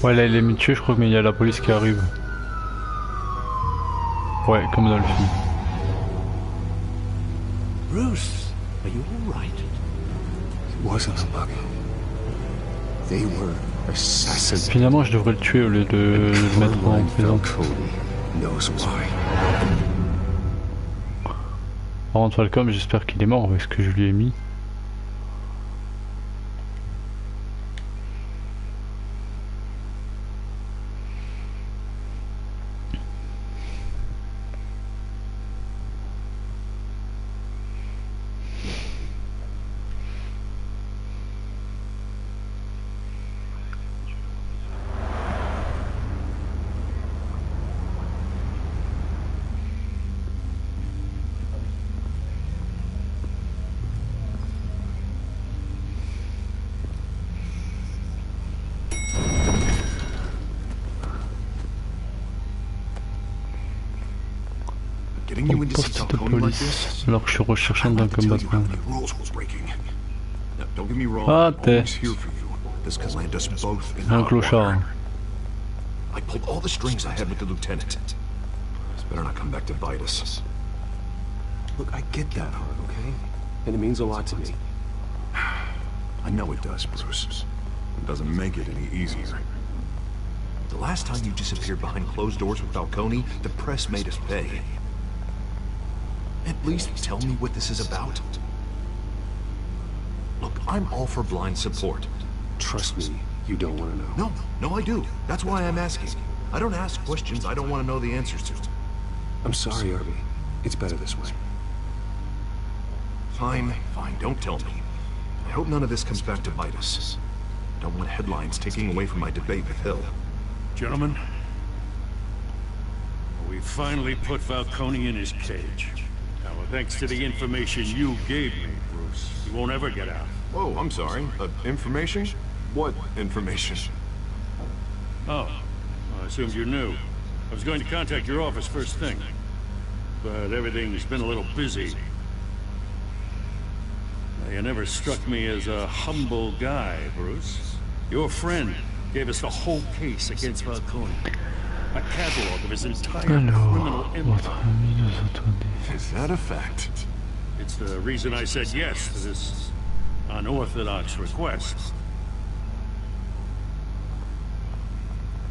Ouais, là il est mis tué, je crois, mais il y a la police qui arrive. Ouais, comme dans le film. Bruce, are you all right? It wasn't a bug. They were assassins. Finalement, je devrais le tuer au lieu de le mettre en prison. Knows why. Par contre, Falcom, j'espère qu'il est mort avec ce que je lui ai mis. Getting you into see Falcone like this? Alors que je suis recherchant d'un combattant. Don't get me wrong, Ah, I'm always here for you. This could land us both in Un hot clochard. water. I pulled all the strings I had with the lieutenant. This better not come back to bite us. Look, I get that hard, okay? And it means a lot to me. I know it does, Bruce. It doesn't make it any easier. The last time you disappeared behind closed doors with Falcone, the press made us pay. At least tell me what this is about. Look, I'm all for blind support. Trust me, you don't want to know. No, I do. That's why I'm asking. I don't ask questions I don't want to know the answers to. I'm sorry, Arby. It's better this way. Fine, don't tell me. I hope none of this comes back to bite us. I don't want headlines taking away from my debate with Hill. Gentlemen, we finally put Falcone in his cage. Now, thanks to the information you gave me, Bruce, he won't ever get out. Oh, I'm sorry. Information? What information? Oh, I assumed you knew. I was going to contact your office first thing, but everything's been a little busy. You never struck me as a humble guy, Bruce. Your friend gave us the whole case against Falcone. a catalog of his entire criminal empire. Is that a fact? It's the reason I said yes to this unorthodox request.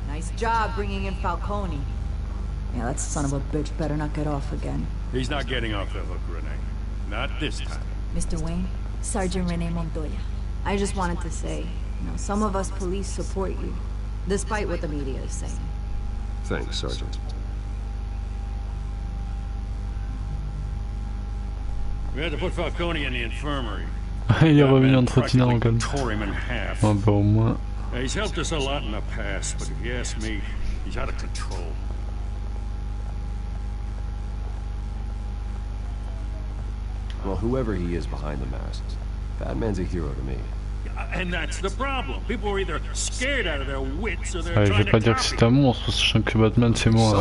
Nice job bringing in Falcone. Yeah, that son of a bitch better not get off again. He's not getting off the hook, Renee. Not this time. Mr. Wayne, Sergeant Renee Montoya. I just wanted to say, you know, some of us police support you, despite what the media is saying. Thanks, Sergeant. We had to put Falcone in the infirmary. Il est revenu en trottinant en calme. Tore him in half. Ah bah au moins. He's helped us a lot in the past, but if you ask me, he's out of control. Well, whoever he is behind the mask, that man's a hero to me. And that's the problem. People are either scared out of their wits or they're Ouais, je trying vais pas to dire que c'est un monstre, sachant que Batman c'est moi.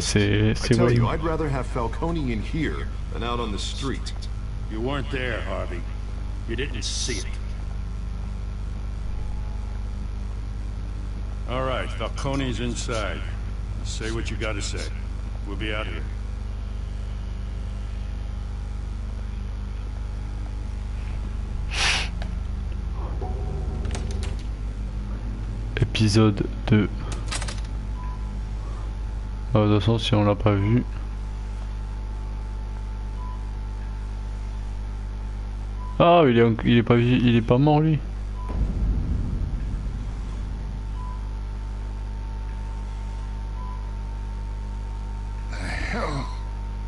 C'est tell Wayne. you, I'd rather have Falcone in here than out on the street. You weren't there, Harvey. You didn't see it. All right, Falcone's inside. Say what you gotta say. We'll be out here. Épisode 2. Ah, de toute façon, si on l'a pas vu. Ah, il est pas mort lui.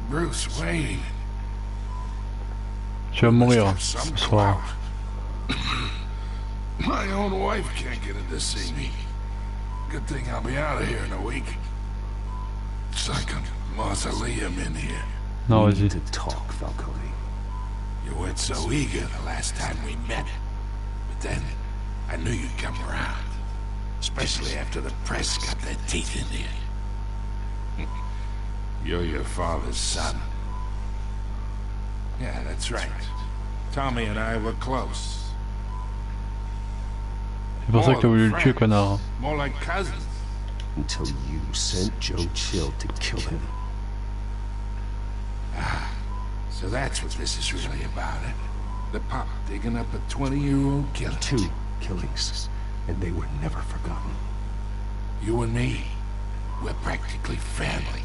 Bruce Wayne. Tu vas mourir ce soir. My own wife can't get in to see me. Good thing I'll be out of here in a week. It's like a mausoleum in here. Non, vas-y. To talk, Falcone. You weren't so eager the last time we met. But then, I knew you'd come around. Especially after the press got their teeth in you. You're your father's son. Yeah, that's right. Tommy and I were close. C'est pour ça que t'as voulu le tuer, connard. More like cousins. Until you sent Joe Chill to kill him. Ah, so that's what this is really about, eh? The pop digging up a 20-year-old killer. 2 killings, and they were never forgotten. You and me, we're practically family.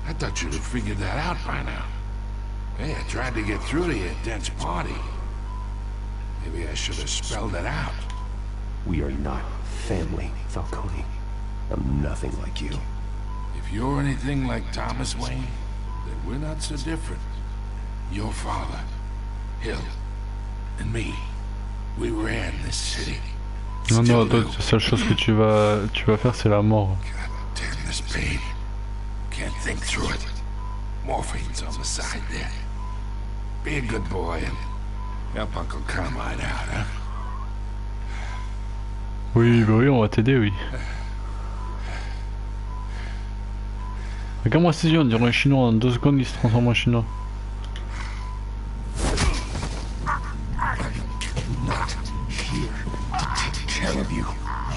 I thought you'd have figured that out by now. Hey, I tried to get through to your dense party. Maybe I should have spelled it out. We are not family, Falcone. I'm nothing like you. If you're anything like Thomas Wayne, then we're not so different. Your father, Hill, and me, we ran this city. Non, non, la seule chose que tu vas faire, c'est la mort. Damn this pain. Can't think through it. Morphine's on the side there. Be a good boy and help Uncle Carmine out, huh? Oui, bah oui, on va t'aider, oui. Regarde-moi ses yeux, on dirait un chinois. En 2 secondes, il se transforme en chinois. Not here to take care of you.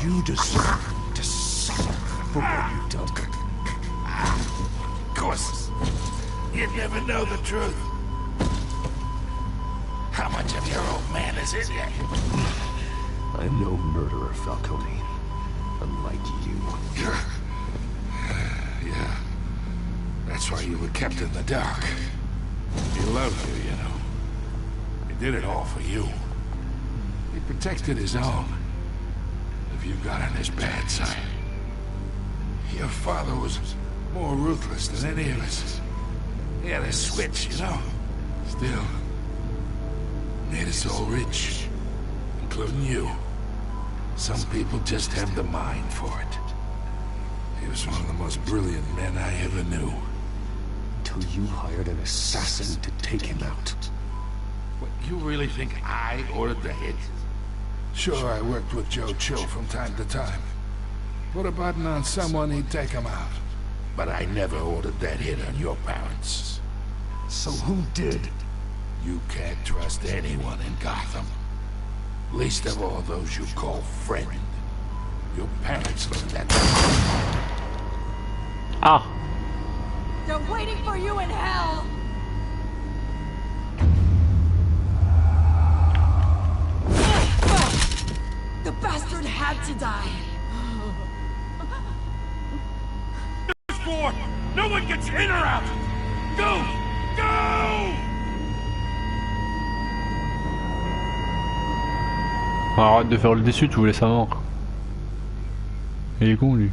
You deserve to suffer for what you've done. Of course, you'd never know the truth. How much of your old man is in you? I'm no murderer, Falcone. Unlike you. Yeah. That's why you were kept in the dark. He loved you, you know. He did it all for you. He protected his own. If you got on his bad side. Your father was more ruthless than any of us. He had a switch, you know. Still, made us all rich. Including you. Some people just have the mind for it. He was one of the most brilliant men I ever knew. Until you hired an assassin to take him out. What, you really think I ordered the hit? Sure, I worked with Joe Chill from time to time. Put a button on someone, he'd take him out. But I never ordered that hit on your parents. So who did? You can't trust anyone in Gotham. Least of all those you call friend. Your parents learned that. Ah. They're waiting for you in hell. The bastard had to die. This floor! No one gets in or out! Go! Go! Arrête de faire le déçu, tu voulais sa mort. Il est con lui.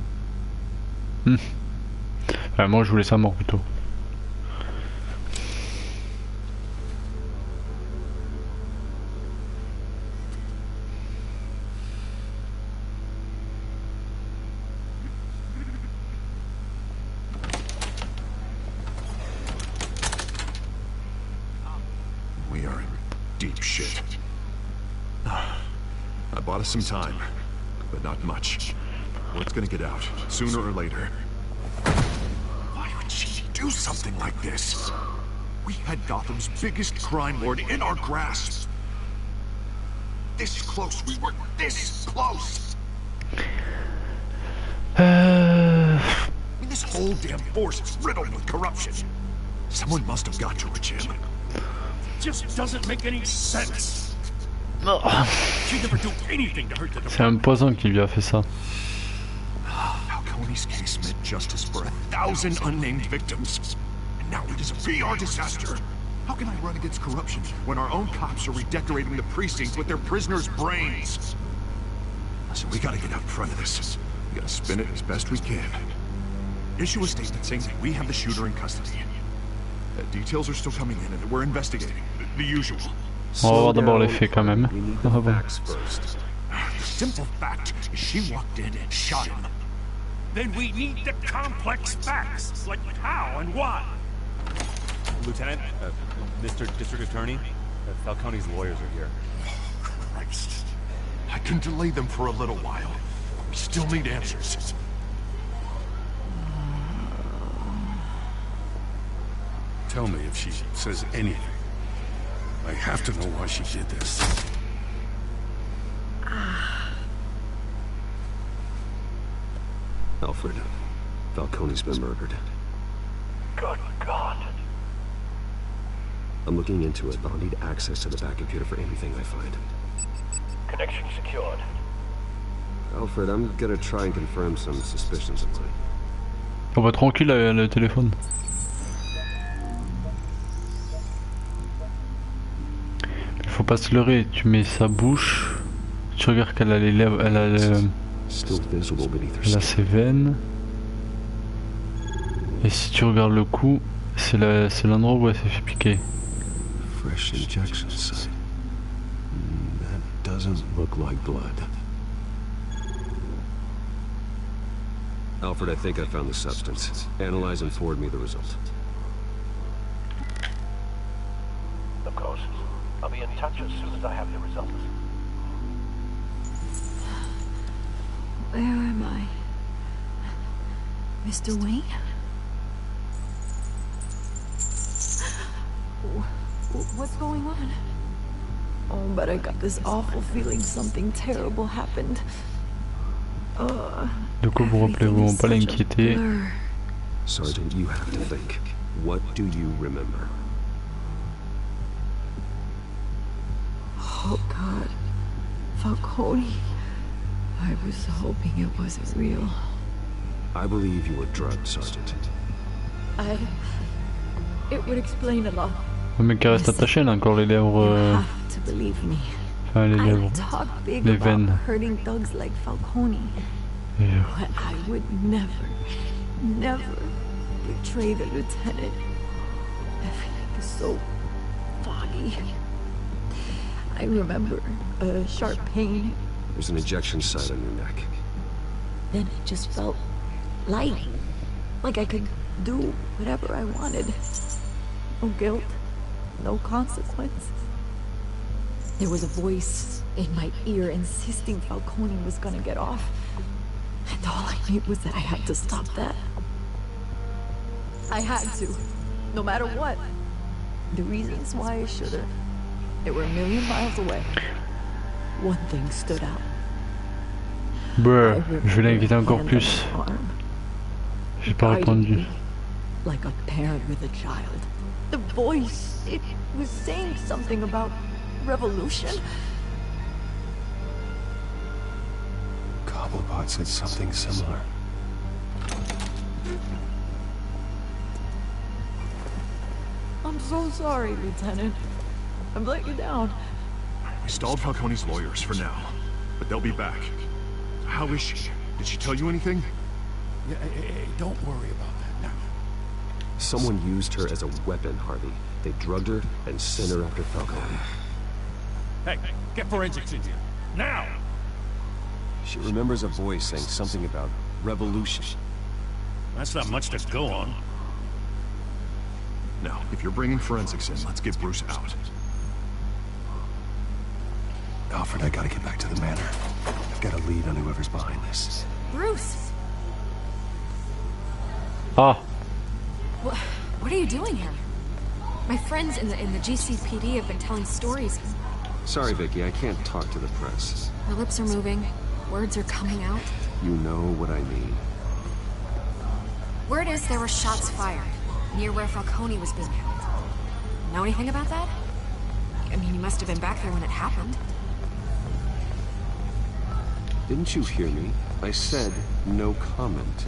Enfin, moi je voulais sa mort plutôt. We are in deep shit. I bought us some time, but not much. Word's gonna get out, sooner or later. Why would she do something like this? We had Gotham's biggest crime lord in our grasp. This close, we were this close! I mean, this whole damn force is riddled with corruption. Someone must have got to her, Jim. Just doesn't make any sense. She'd never do anything to hurt the C'est un poison qui lui a fait ça. Falcone's case meant justice for 1,000 unnamed victims. And now it is a PR disaster. How can I run against corruption when our own cops are redecorating the precinct with their prisoners' brains? Listen, we gotta get out in front of this. We gotta spin it as best we can. Issue a statement saying that we have the shooter in custody. Details are still coming in and we're investigating. The usual. On va voir d'abord les faits quand même. The simple fact is she walked in and shot him. Then we need the complex facts, like how and why. Lieutenant, Mr. District Attorney, Falcone's lawyers are here. Christ. I can delay them for a little while. We still need answers. Tell me if she says anything. I have to know why she did this. Alfred, Falcone's been murdered. Good God. I'm looking into it, but I'll need access to the back computer for anything I find. Connection secured. Alfred, I'm gonna try and confirm some suspicions of mine. On va tranquille le téléphone. Faut pas se leurrer, tu mets sa bouche, tu regardes qu'elle a les lèvres, elle a ses veines. Et si tu regardes le cou, c'est l'endroit où elle s'est fait piquer. Fresh injection site. That doesn't look like blood. Alfred, I think I found the substance. Analyze and forward me the result. Of course. I'll be in touch as soon as I have the results. Where am I? Mr. Wayne? What's going on? Oh, but I got this awful feeling something terrible happened. De quoi vous rappelez-vous? Pas l'inquiéter. Sergeant, you have to think. What do you remember? Oh God, Falcone. I was hoping it wasn't real. I believe you were drugged, Sergeant. It would explain a lot. Le mec qui reste attaché là, encore les lèvres. To believe me. Enfin les lèvres. Les veines. Hurting thugs like Falcone. Yeah. But I would never betray the lieutenant. Everything is so foggy. I remember a sharp pain. There's an injection site on your neck. Then it just felt light. Like I could do whatever I wanted. No guilt, no consequence. There was a voice in my ear insisting Falcone was gonna get off. And all I knew was that I had to stop that. I had to, no matter what. The reasons why I should've, they were a million miles away. One thing stood out. Bruh, je vais l'inquiéter encore plus. J'ai pas répondu. Like a parent with a child. The voice, it was saying something about revolution. Cobblepot said something similar. I'm so sorry, Lieutenant. I've let you down. We stalled Falcone's lawyers for now, but they'll be back. How is she? Did she tell you anything? Yeah, hey, don't worry about that now. Someone used her as a weapon, Harvey. They drugged her and sent her after Falcone. Hey, get forensics in here. Now! She remembers a voice saying something about revolution. That's not much to go on. Now, if you're bringing forensics in, let's get Bruce out. Alfred, I gotta get back to the manor. I've got a lead on whoever's behind this. Bruce! Ah! What are you doing here? My friends in the GCPD have been telling stories. Sorry, Vicky, I can't talk to the press. My lips are moving. Words are coming out. You know what I mean. Word is there were shots fired near where Falcone was being held. Know anything about that? I mean, you must have been back there when it happened. Didn't you hear me? I said no comment.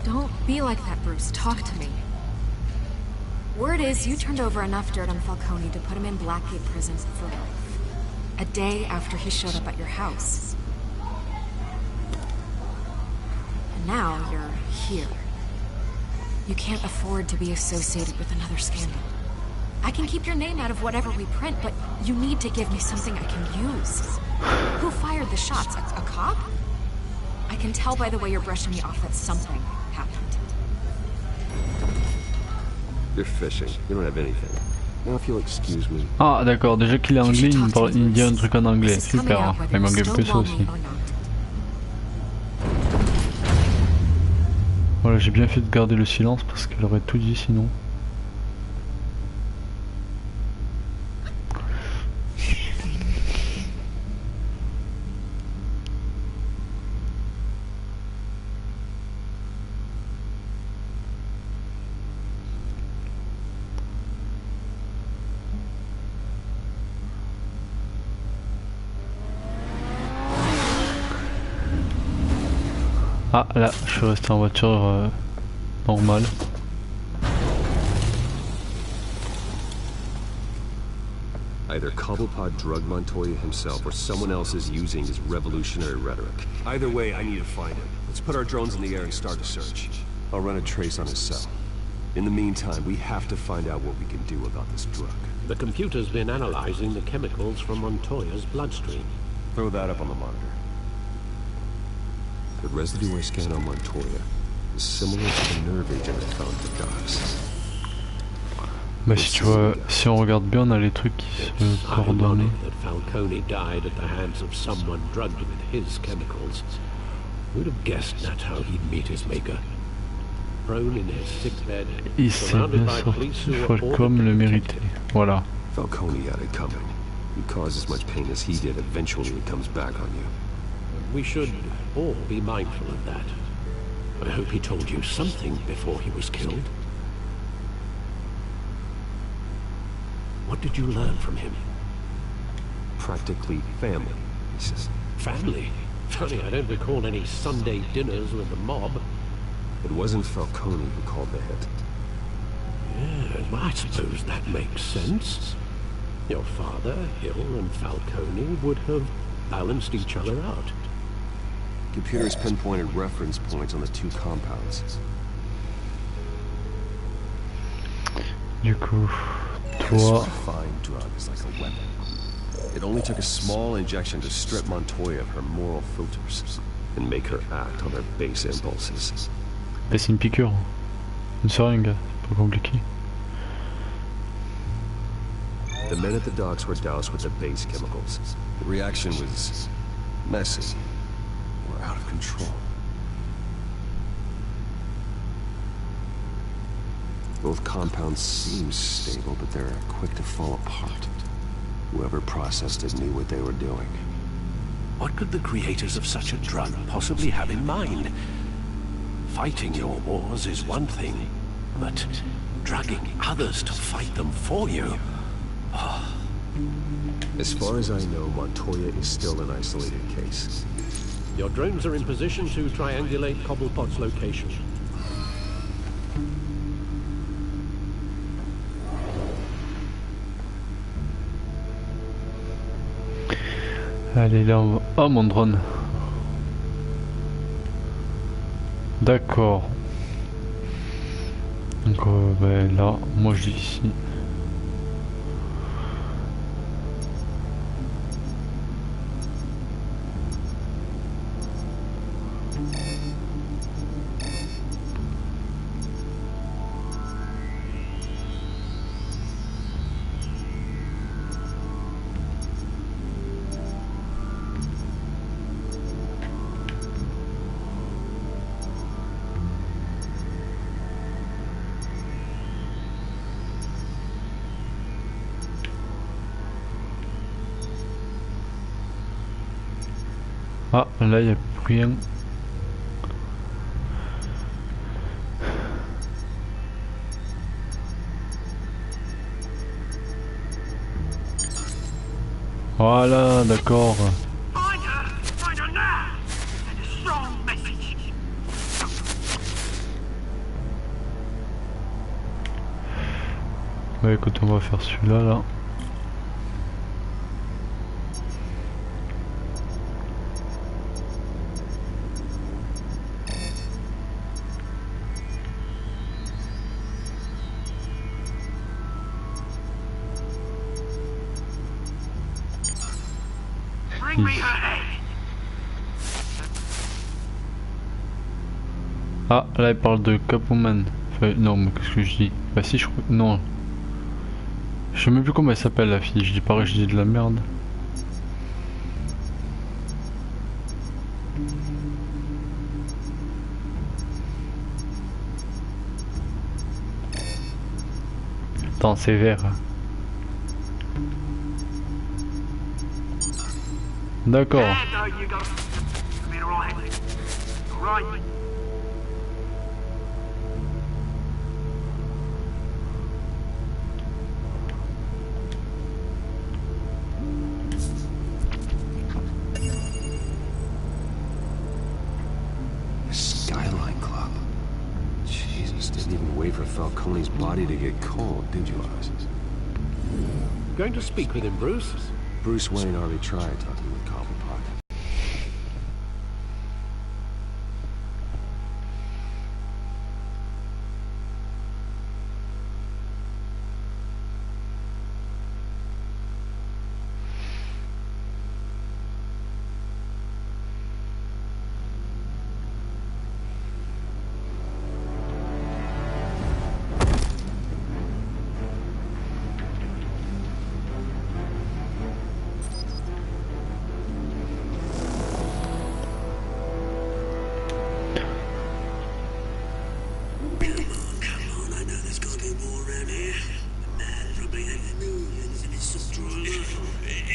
Don't be like that, Bruce. Talk to me. Word is you turned over enough dirt on Falcone to put him in Blackgate prison for life. A day after he showed up at your house. And now you're here. You can't afford to be associated with another scandal. I can keep your name out of whatever we print, but you need to give me something I can use. Who fired the shots? A cop? I can tell by the way you're brushing me off that something happened. You're fishing. You don't have anything. Now if you'll excuse me. Ah d'accord, déjà qu'il est anglais, il me dit un truc en anglais. Super, hein. Il manquait que ça aussi. Voilà, j'ai bien fait de garder le silence parce qu'elle aurait tout dit sinon. Ah là, je suis resté en voiture normale. Either Cobblepot drugged Montoya himself or someone else is using his revolutionary rhetoric. Either way, I need to find him. Let's put our drones in the air and start a search. I'll run a trace on his cell. In the meantime, we have to find out what we can do about this drug. The computer's been analyzing the chemicals from Montoya's bloodstream. Throw that up on the monitor. The residue I scanned on Montoya is similar to the nerve agent I found at the docks. Bah si tu vois, si on regarde bien, on a les trucs qui se coordonnent. That Falcone died at the hands of someone drugged with his chemicals. Who'd have guessed that's how he'd meet his maker? Prone in his sickbed, Il s'est bien sorti, Falcone le méritait. Voilà. Falcone had it coming. You cause as much pain as he did, eventually it comes back on you. We should all be mindful of that. I hope he told you something before he was killed. What did you learn from him? Practically family, he says. Family? Funny, I don't recall any Sunday dinners with the mob. It wasn't Falcone who called the hit. Yeah, well, I suppose that makes sense. Your father, Hill, and Falcone would have balanced each other out. Computer's pinpointed reference points on the two compounds. Du coup, This toi... fine drug is like a weapon. It only took a small injection to strip Montoya of her moral filters and make her act on her base impulses. Bah c'est une piqûre. Une seringue, c'est pas compliqué. The men at the docks were doused with the base chemicals. The reaction was messy. We're out of control. Both compounds seem stable, but they're quick to fall apart. Whoever processed it knew what they were doing. What could the creators of such a drug possibly have in mind? Fighting your wars is one thing, but dragging others to fight them for you... As far as I know, Montoya is still an isolated case. Your drones are in position to triangulate Cobblepot's location. Allez, là on va... Oh, mon drone. D'accord. Donc ben, là, moi je dis ici. Ah, là il n'y a plus rien. Voilà, d'accord. Ouais, écoute, on va faire celui-là là. Ah, là il parle de Catwoman. Enfin, non, mais qu'est-ce que je dis? Bah si, je crois... Non. Je sais même plus comment elle s'appelle la fille, je dis pareil, je dis de la merde. Attends, c'est vert. D'accord. Skyline Club. Jesus, didn't even wait for Falcone's body to get cold, did you, Oz? Going to speak with him, Bruce? Bruce Wayne already tried talking with Cobblepot.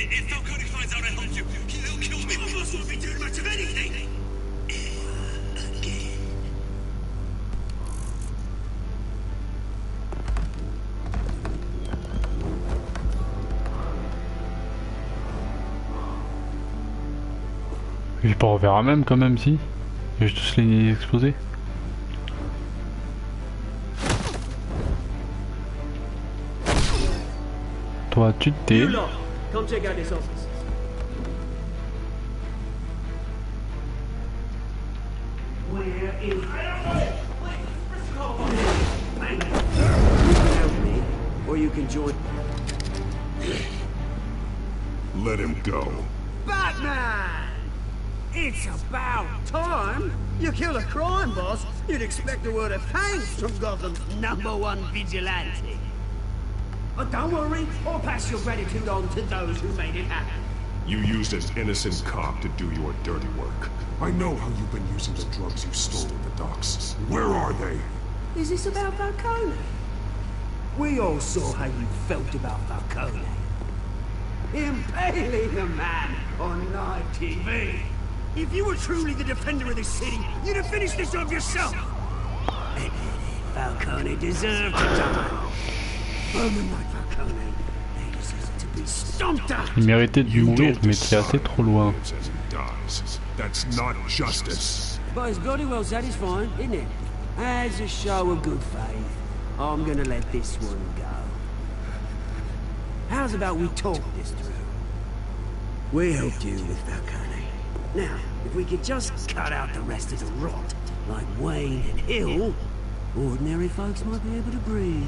If Falcone finds out I helped you, he'll kill me. I must not be doing much of anything. Again. J'ai pas reverra même quand même si. Je vais tous les exploser. Toi tu t'es. Come check out this office. Where is... You can help me, or you can join... Let him go. Batman! It's about time! You kill a crime boss, you'd expect a word of thanks from Gotham's #1 vigilante. But don't worry, I'll pass your gratitude on to those who made it happen. You used an innocent cop to do your dirty work. I know how you've been using the drugs you stole at the docks. Where are they? Is this about Falcone? We all saw how you felt about Falcone. Impaling a man on live TV. If you were truly the defender of this city, you'd have finished this job yourself. Falcone deserved to die. Roman like Falcone, they deserve to be stomped out. Il méritait de mourir, mais t'es assez trop loin. That's not justice. But it's bloody well satisfying, isn't it? As a show of good faith, I'm gonna let this one go. How's about we talk this through? We helped you with Falcone. Now, if we could just cut out the rest of the rot, like Wayne and Hill, ordinary folks might be able to breathe.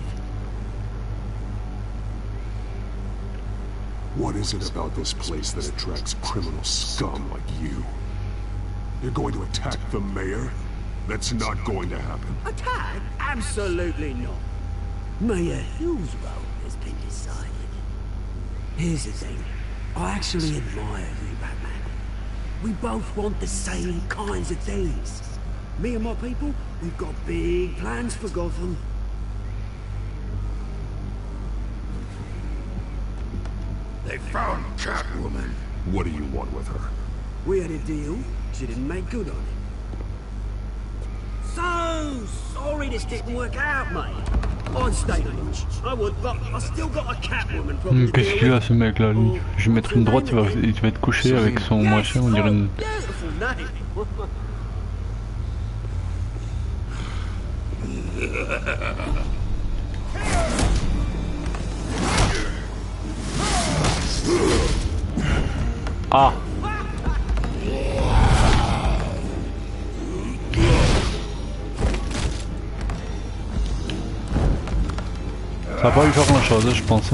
What is it about this place that attracts criminal scum like you? You're going to attack the mayor? That's not going to happen. Attack? Absolutely not. Mayor Hill's role has been decided. Here's the thing. I actually admire you, Batman. We both want the same kinds of things. Me and my people, we've got big plans for Gotham. They found Catwoman. What do you want with her? We had a deal. She didn't make good on it. So sorry this didn't work out, mate. I'd stay lunch. I would, but I still got a Catwoman problem. Qu'est-ce qu'il a ce mec là lui? Je vais mettre une droite, il va être couché avec son machin, on dirait une... Ah! Ça va pas lui faire grand chose, je pense.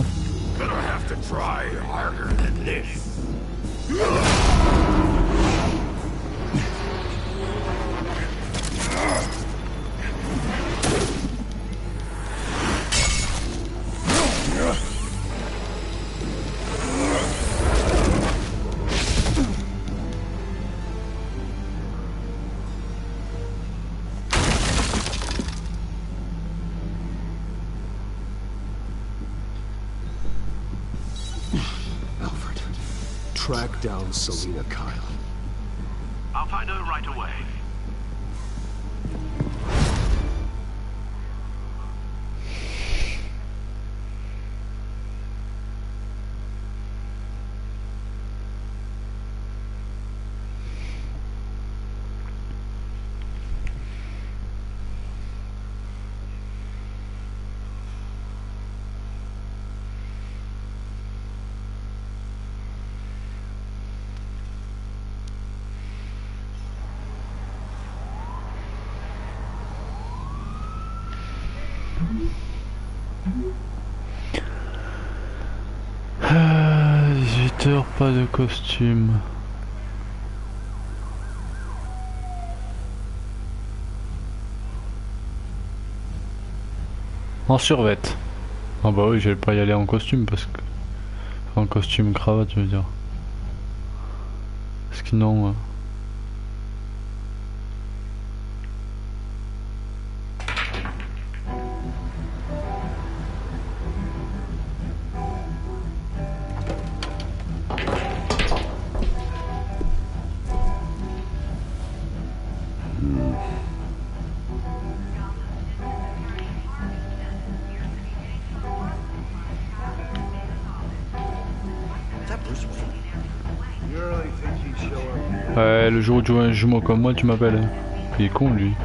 Track down Selina Kyle. I'll find her right away. Ah, 18h, pas de costume. En survêt. Ah bah oui, j'allais pas y aller en costume parce que... En costume cravate, je veux dire. Parce que non... Ouais, le jour où tu vois un jumeau comme moi, tu m'appelles. Il est con lui.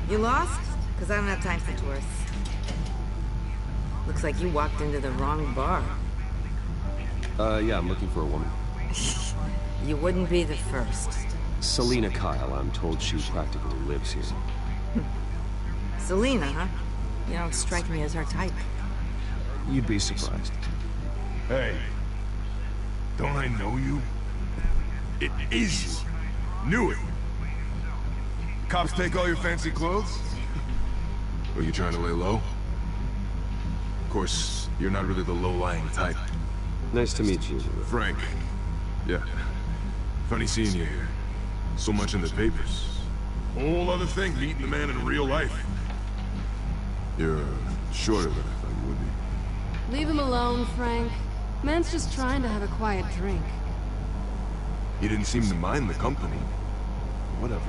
You lost? Because I don't have time for tourists. Looks like you walked into the wrong bar. Yeah, I'm looking for a woman. You wouldn't be the first. Selina Kyle, I'm told she practically lives here. Selina, huh? You don't strike me as her type. You'd be surprised. Hey, don't I know you? It is you. Knew it. Cops take all your fancy clothes? Are you trying to lay low? Of course, you're not really the low-lying type. Nice to meet you. Frank. Yeah. Funny seeing you here. So much in the papers. Whole other thing, meeting the man in real life. You're shorter than I thought you would be. Leave him alone, Frank. Man's just trying to have a quiet drink. He didn't seem to mind the company. Whatever.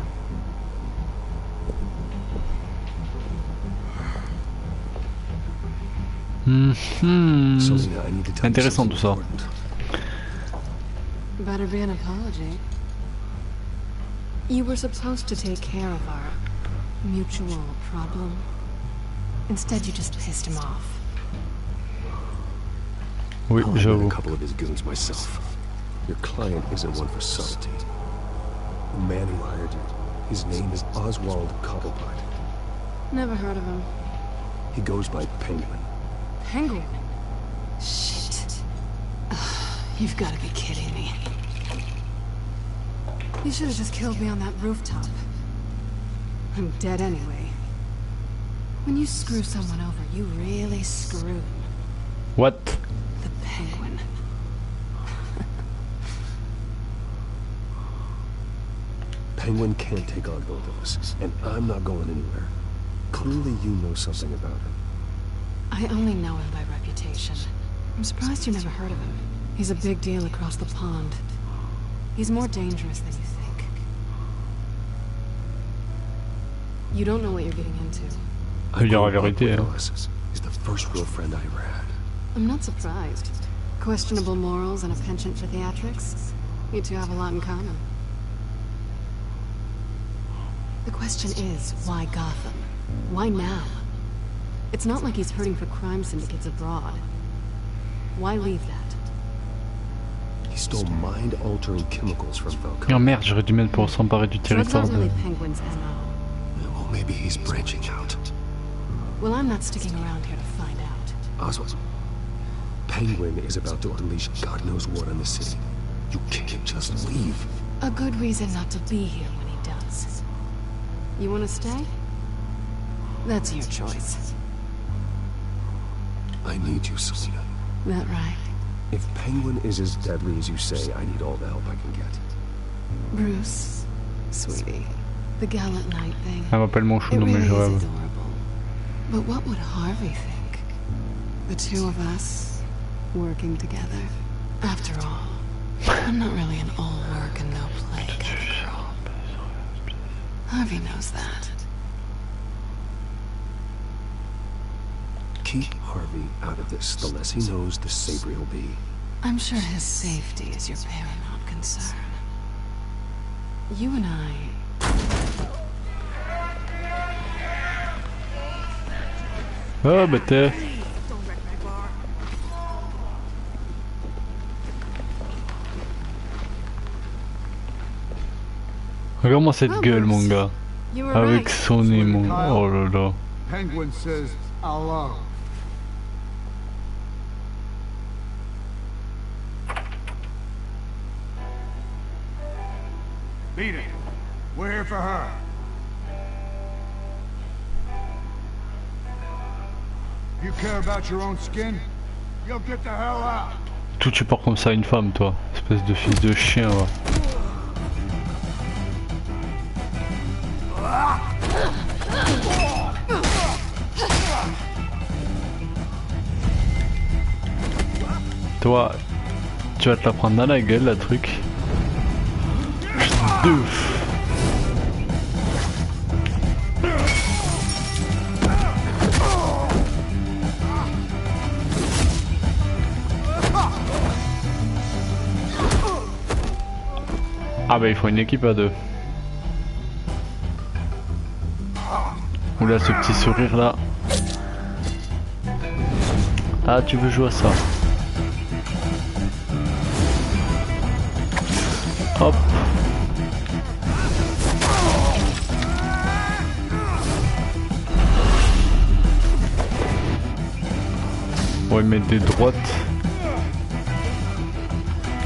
Intéressant tout ça. Better be an apology. You were supposed to take care of our mutual problem. Instead, you just pissed him off. Oui, j'avoue. A couple of his goons myself. Your client isn't one for subtlety. The man who hired you, his name is Oswald Cobblepot. Never heard of him. He goes by Penguin. Penguin? Shit. You've got to be kidding me. You should have just killed me on that rooftop. I'm dead anyway. When you screw someone over, you really screw. What? The Penguin. Penguin can't take on both of us, and I'm not going anywhere. Clearly you know something about him. I only know him by reputation. I'm surprised you never heard of him. He's a big deal across the pond. He's more dangerous than you think. You don't know what you're getting into. Il y aura la vérité, hein. He's the first real friend I ever had. I'm not surprised. Questionable morals and a penchant for theatrics. You two have a lot in common. The question is, why Gotham? Why now? It's not like he's hurting for crime syndicates abroad. Why leave that? He stole mind-altering chemicals from Falcone. Oh merde, j'aurais dû mettre pour s'emparer du territoire de... Penguin's MO. Well, maybe he's branching out. Well, I'm not sticking around here to find out. Oswald, Penguin is about to unleash God knows what on the city. You can't just leave. A good reason not to be here when he does. You want to stay? That's your choice. I need you, Selena. That right? If Penguin is as deadly as you say, I need all the help I can get. Bruce, sweetie, the gallant knight thing. Elle m'appelle mon chou, non mais je rêve. But what would Harvey think? The two of us working together. After all, I'm not really an all work and no play kind of girl. Harvey knows that. Keep Harvey out of this. The less he knows, the safer he'll be. I'm sure his safety is your paramount concern. You and I... Oh bah t'es... Regarde-moi cette gueule mon gars. Avec son nez mon... Oh là là. Penguin says Alors. Beat it. We're here for her. You care about your own skin? You'll get the hell out. Tout tu pars comme ça à une femme toi, espèce de fils de chien va. Toi, tu vas te la prendre dans la gueule la truc. Deux. Ah bah il faut une équipe à deux. Oula ce petit sourire là. Ah tu veux jouer à ça. Hop. On va mettre des droites.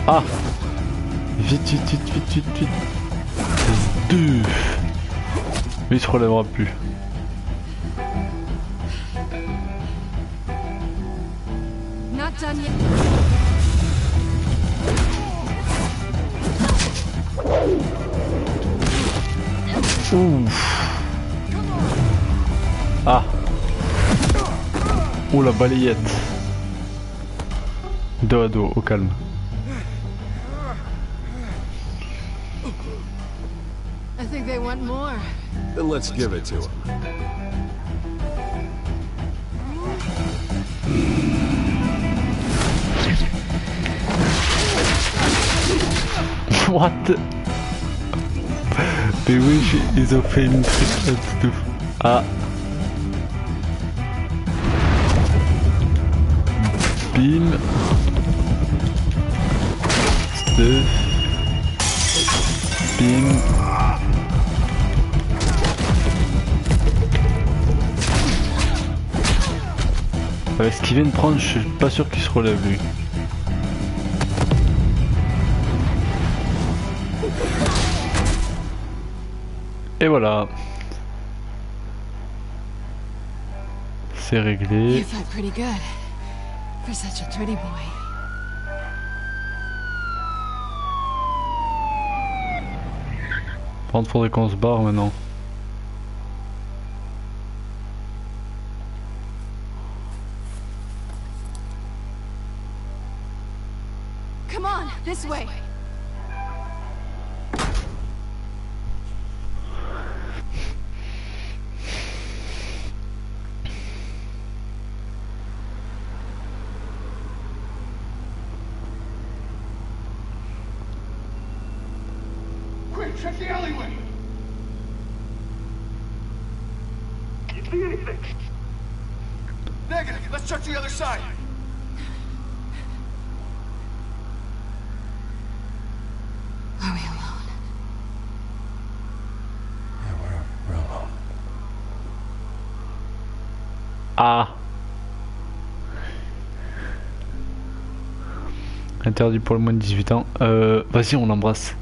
Ah. Vite, vite, vite, vite, vite, vite. Deux. Mais il se relèvera plus. Not done yet. Ouf. Ah. Oh la balayette. Dos à dos, au calme. I think they want more. Then let's give it to him. What the... Mais oui, ils ont fait une triplette de fou. Ah. Bim. Stuff. Bim. Avec ce qu'il vient de prendre, je suis pas sûr qu'il se relève lui. Et voilà. C'est réglé. You felt pretty good for such a pretty boy. Par contre, faudrait qu'on se barre maintenant. Come on, this way. Quick, check the alleyway! You see anything? Negative. Let's check the other side. Are we alone? Yeah, we're alone. Ah. Interdit pour le moins de 18 ans. Vas-y, on l'embrasse.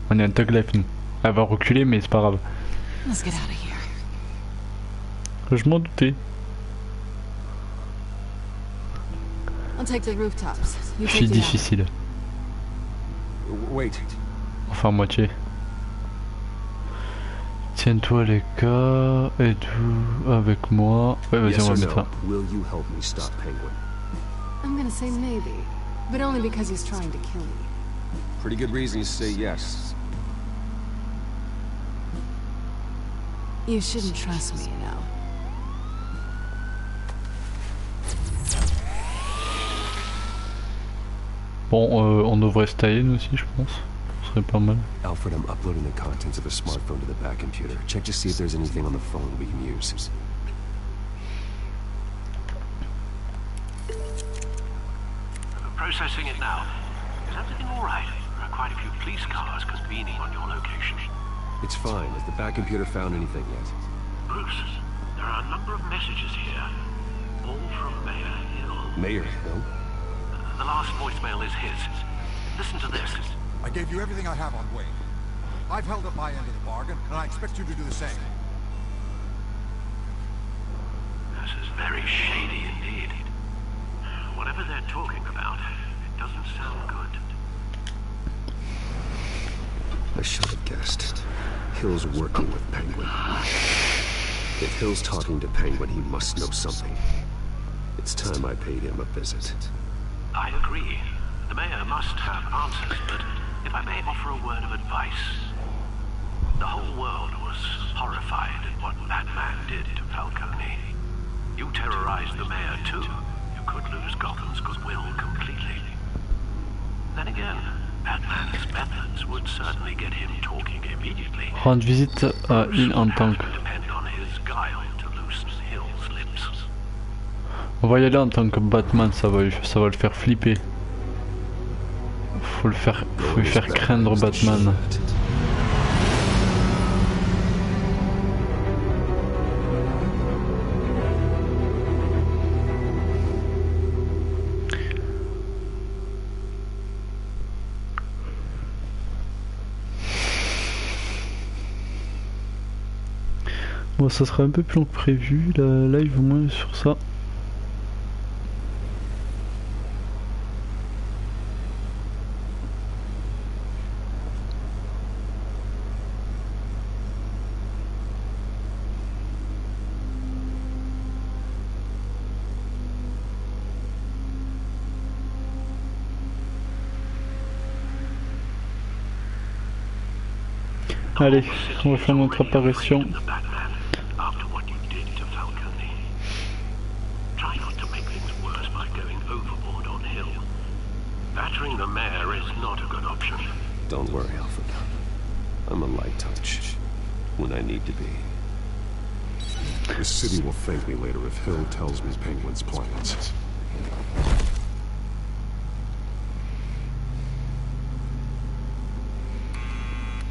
On est un thug life nous. Elle va reculer mais c'est pas grave. Let's get out of here. Je m'en doutais. I'll take the rooftops. You Je take suis the difficile. Wait. Enfin moitié. Tiens-toi les cas et tout avec moi. Ouais vas-y Yes on or va mettre no? ça. Will you help me stop Penguin? I'm gonna say maybe, but only because he's trying to kill me. Pretty good reason to say yes. You shouldn't trust me, you know. Bon on devrait se tailler nous aussi je pense. Ce serait pas mal. Alfred, I'm uploading the contents of a smartphone to the back computer. Check to see if there's anything on the phone we can use. Processing it now. Is everything all right? There are quite a few police cars convening on your location. It's fine. Has the back computer found anything yet? Bruce, there are a number of messages here, all from Mayor Hill. Mayor Hill? The last voicemail is his. Listen to this. I gave you everything I have on Wayne. I've held up my end of the bargain, and I expect you to do the same. This is very shady indeed. Whatever they're talking about, it doesn't sound good. I should have guessed. Hill's working with Penguin. If Hill's talking to Penguin, he must know something. It's time I paid him a visit. I agree. The mayor must have answers, but if I may offer a word of advice. The whole world was horrified at what that man did to Falcone. You terrorized the mayor too. You could lose Gotham's goodwill completely. Then again, that man's methods would certainly get him talking immediately. Rendre visite à il en tant que. Depend on his guile to loosen Hill's lips. On va y aller en tant que Batman, ça va le faire flipper. Faut lui faire craindre Batman. Bon, ça sera un peu plus long que prévu, la live au moins sur ça. Allez, on va faire notre apparition. Battering the mayor is not a good option. Don't worry, Alfred. I'm a light touch when I need to be. The city will thank me later if Hill tells me Penguin's plans.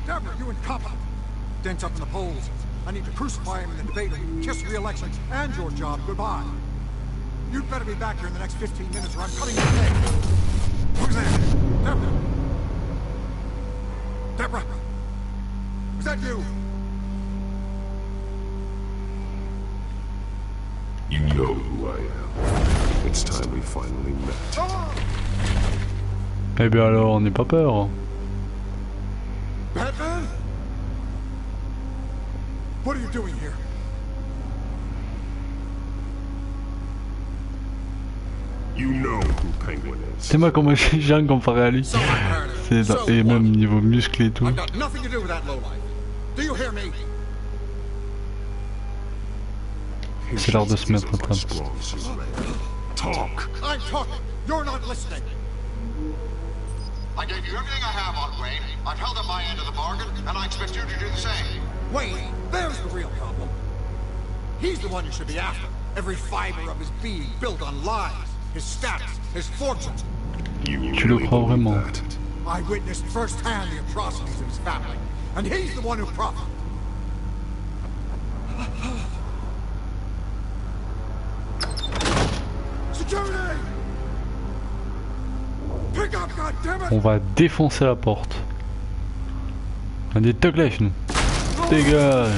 Deborah, you and Copper. Dent's up in the polls. I need to crucify him in the debate and kiss re-election and your job goodbye. You'd better be back here in the next 15 minutes or I'm cutting your pay. Who's there? Deborah? Deborah? Was that you? You know who I am. It's time we finally met. Eh bien alors, n'aie pas peur. Batman? What are you doing here? You know who Penguin is. C'est moi comment j'ai Jean comparé à lui. Et même niveau muscle et tout. Nothing to do with that lowlife. Do you hear me? C'est l'heure de se mettre à table. Talk. I'm talking. You're not listening. I gave you everything I have on Wayne. I've held up my end of the bargain, and I expect you to do the same. Wayne, there's the real problem. He's the one you should be after. Every fiber of his being built on lies, his status, his fortune. Tu le crois vraiment? I witnessed firsthand the atrocities of his family, and he's the one who profited. Security! Pick up, goddammit! On va défoncer la porte. On a des thugs nous. Dégage!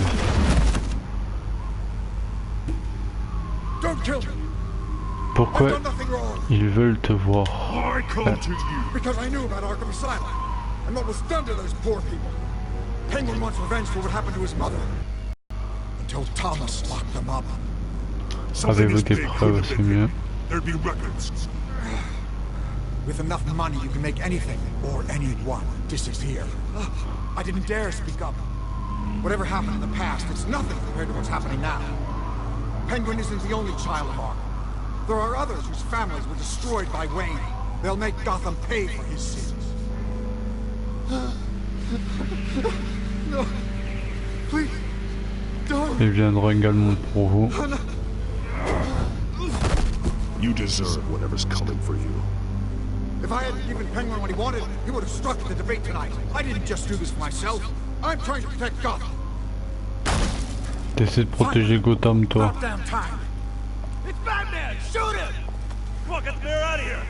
Don't kill me! Pourquoi ils veulent te voir? Because I knew about Arkham Asylum and what was done to those poor people. Penguin wants revenge for what happened to his mother. Until Thomas locked them up. Avez-vous des preuves, c'est mieux. With enough money, you can make anything or anyone disappear. I didn't dare speak up. Whatever happened in the past, it's nothing compared to what's happening now. Penguin isn't the only child of Arkham. There are others whose families were destroyed by Wayne. They'll make Gotham pay for his sins. No. Please, don't. Il viendra également pour vous. You deserve whatever's coming for you. If I hadn't given Penguin what he wanted, he would have struck the debate tonight. I didn't just do this for myself. I'm trying to protect Gotham. T'essaies de protéger Gotham, toi. Goddamn time. It's Batman! Shoot him! Come on, get the mayor out of here!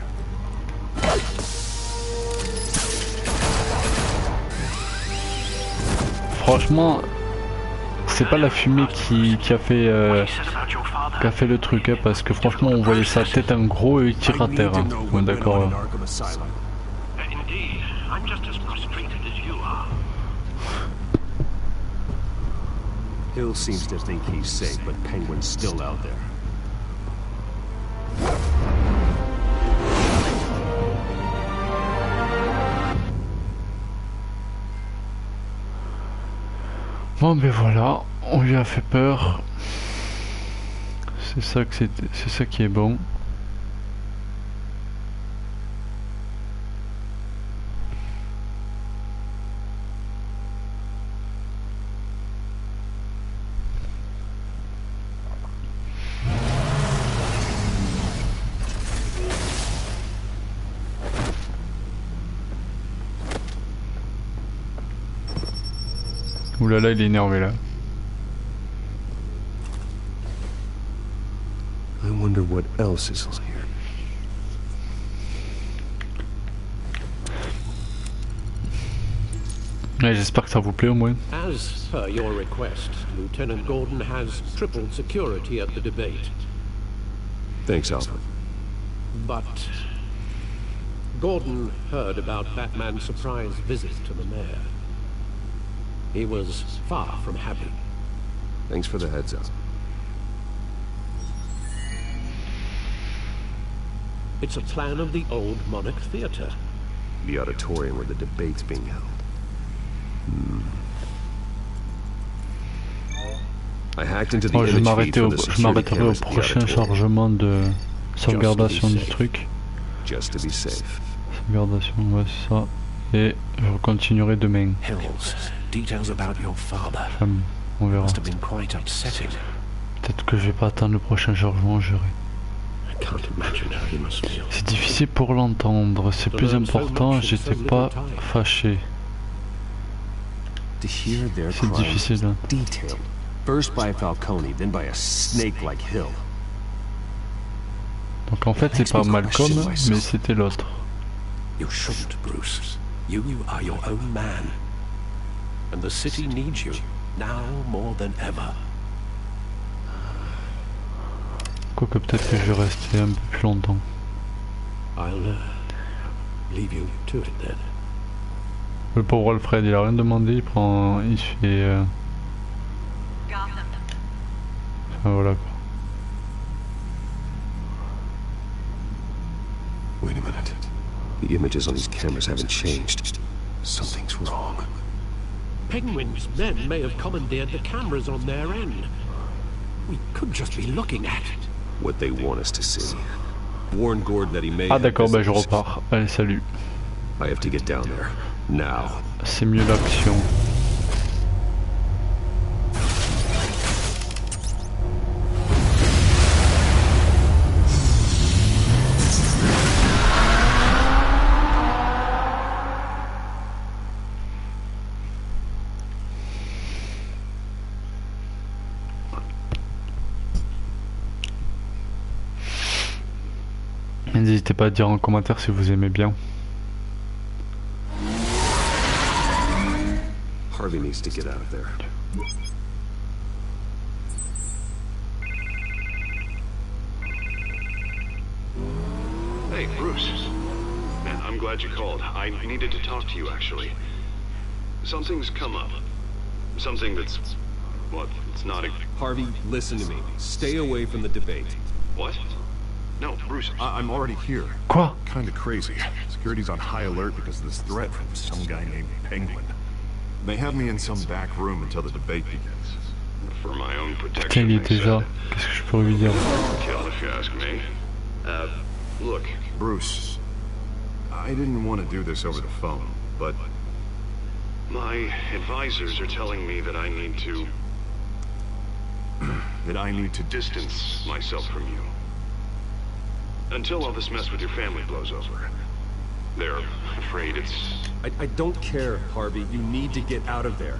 Franchement, c'est pas la fumée qui a fait le truc, hein, parce que franchement on voyait sa tête en gros et il tire à terre. Hein. Bon, d'accord. Hill seems to think he's safe, but Penguin's still out there. Bon ben voilà, on lui a fait peur. C'est ça qui est bon. Oulala, il est énervé là. I wonder what else is here. Ouais, j'espère que ça vous plaît au moins. As per your request, Lieutenant Gordon has tripled security at the debate. Thanks, Alfred. But Gordon heard about Batman's surprise visit to the mayor. He was far from happy. Thanks for the heads up. It's a plan of the old Monarch Theatre. The auditorium where the debate's being held. Bon, je m'arrêterai au prochain chargement de sauvegardation du truc. Sauvegardation, ouais, c'est ça. Et je continuerai demain. On verra. Peut-être que je vais pas attendre le prochain chargement, j'irai. C'est difficile pour l'entendre, c'est plus important, j'étais pas fâché. C'est difficile. Hein. First by Falcone, then by a snake like Hill. Donc en fait c'est pas Malcolm, mais c'était l'autre. You shouldn't, Bruce. You are your own man. And the city needs you, now more than ever. Quoique peut-être que je vais rester un peu plus longtemps. I'll leave you to it then. Le pauvre Alfred, il a rien demandé, il prend... il fait... Enfin voilà quoi. Wait a minute. The images on these cameras haven't changed. Something's wrong. Penguin's men may have commandeered the cameras on their end. We could just be looking at it. What they want us to see. Warn Gordon that he may. Ah d'accord, bah je repars. Allez, salut. I have to get down there. Now. C'est mieux l'action. N'hésitez pas à dire en commentaire si vous aimez bien. Harvey needs to get out of there. Hey, Bruce. Man, I'm glad you called. I needed to talk to you, actually. Something's come up. Something that's... well, it's not a... Harvey, listen to me. Stay away from the debate. What? No, Bruce, I'm already here. Quoi? Kinda crazy. Security's on high alert because of this threat from some guy named Penguin. They have me in some back room until the debate begins. For my own Putain, protection, il était là. Qu'est-ce que je peux lui dire? Kill, if you ask me. Look. Bruce, I didn't want to do this over the phone, but... My advisors are telling me that I need to... that I need to distance myself from you. Until all this mess with your family blows over. They're afraid it's... I don't care, Harvey. You need to get out of there.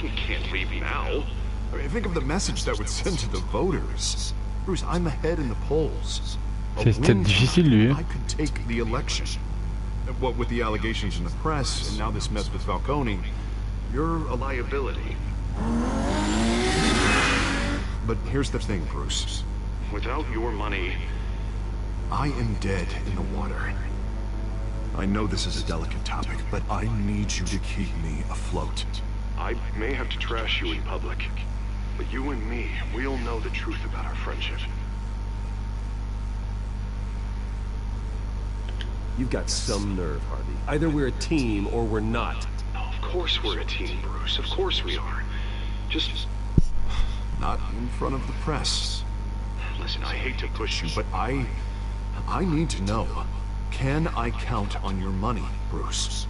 You can't leave now. I mean, think of the message that would send to the voters. Bruce, I'm ahead in the polls. C'était difficile lui. I could take the election. What with the allegations in the press, and now this mess with Falcone, you're a liability. But here's the thing, Bruce. Without your money... I am dead in the water. I know this is a delicate topic, but I need you to keep me afloat. I may have to trash you in public, but you and me, we'll know the truth about our friendship. You've got some nerve, Harvey. Either we're a team or we're not. Of course we're a team, Bruce. Of course we are. Just... not in front of the press. Listen, I hate to push you, but I need to know. Can I count on your money, Bruce?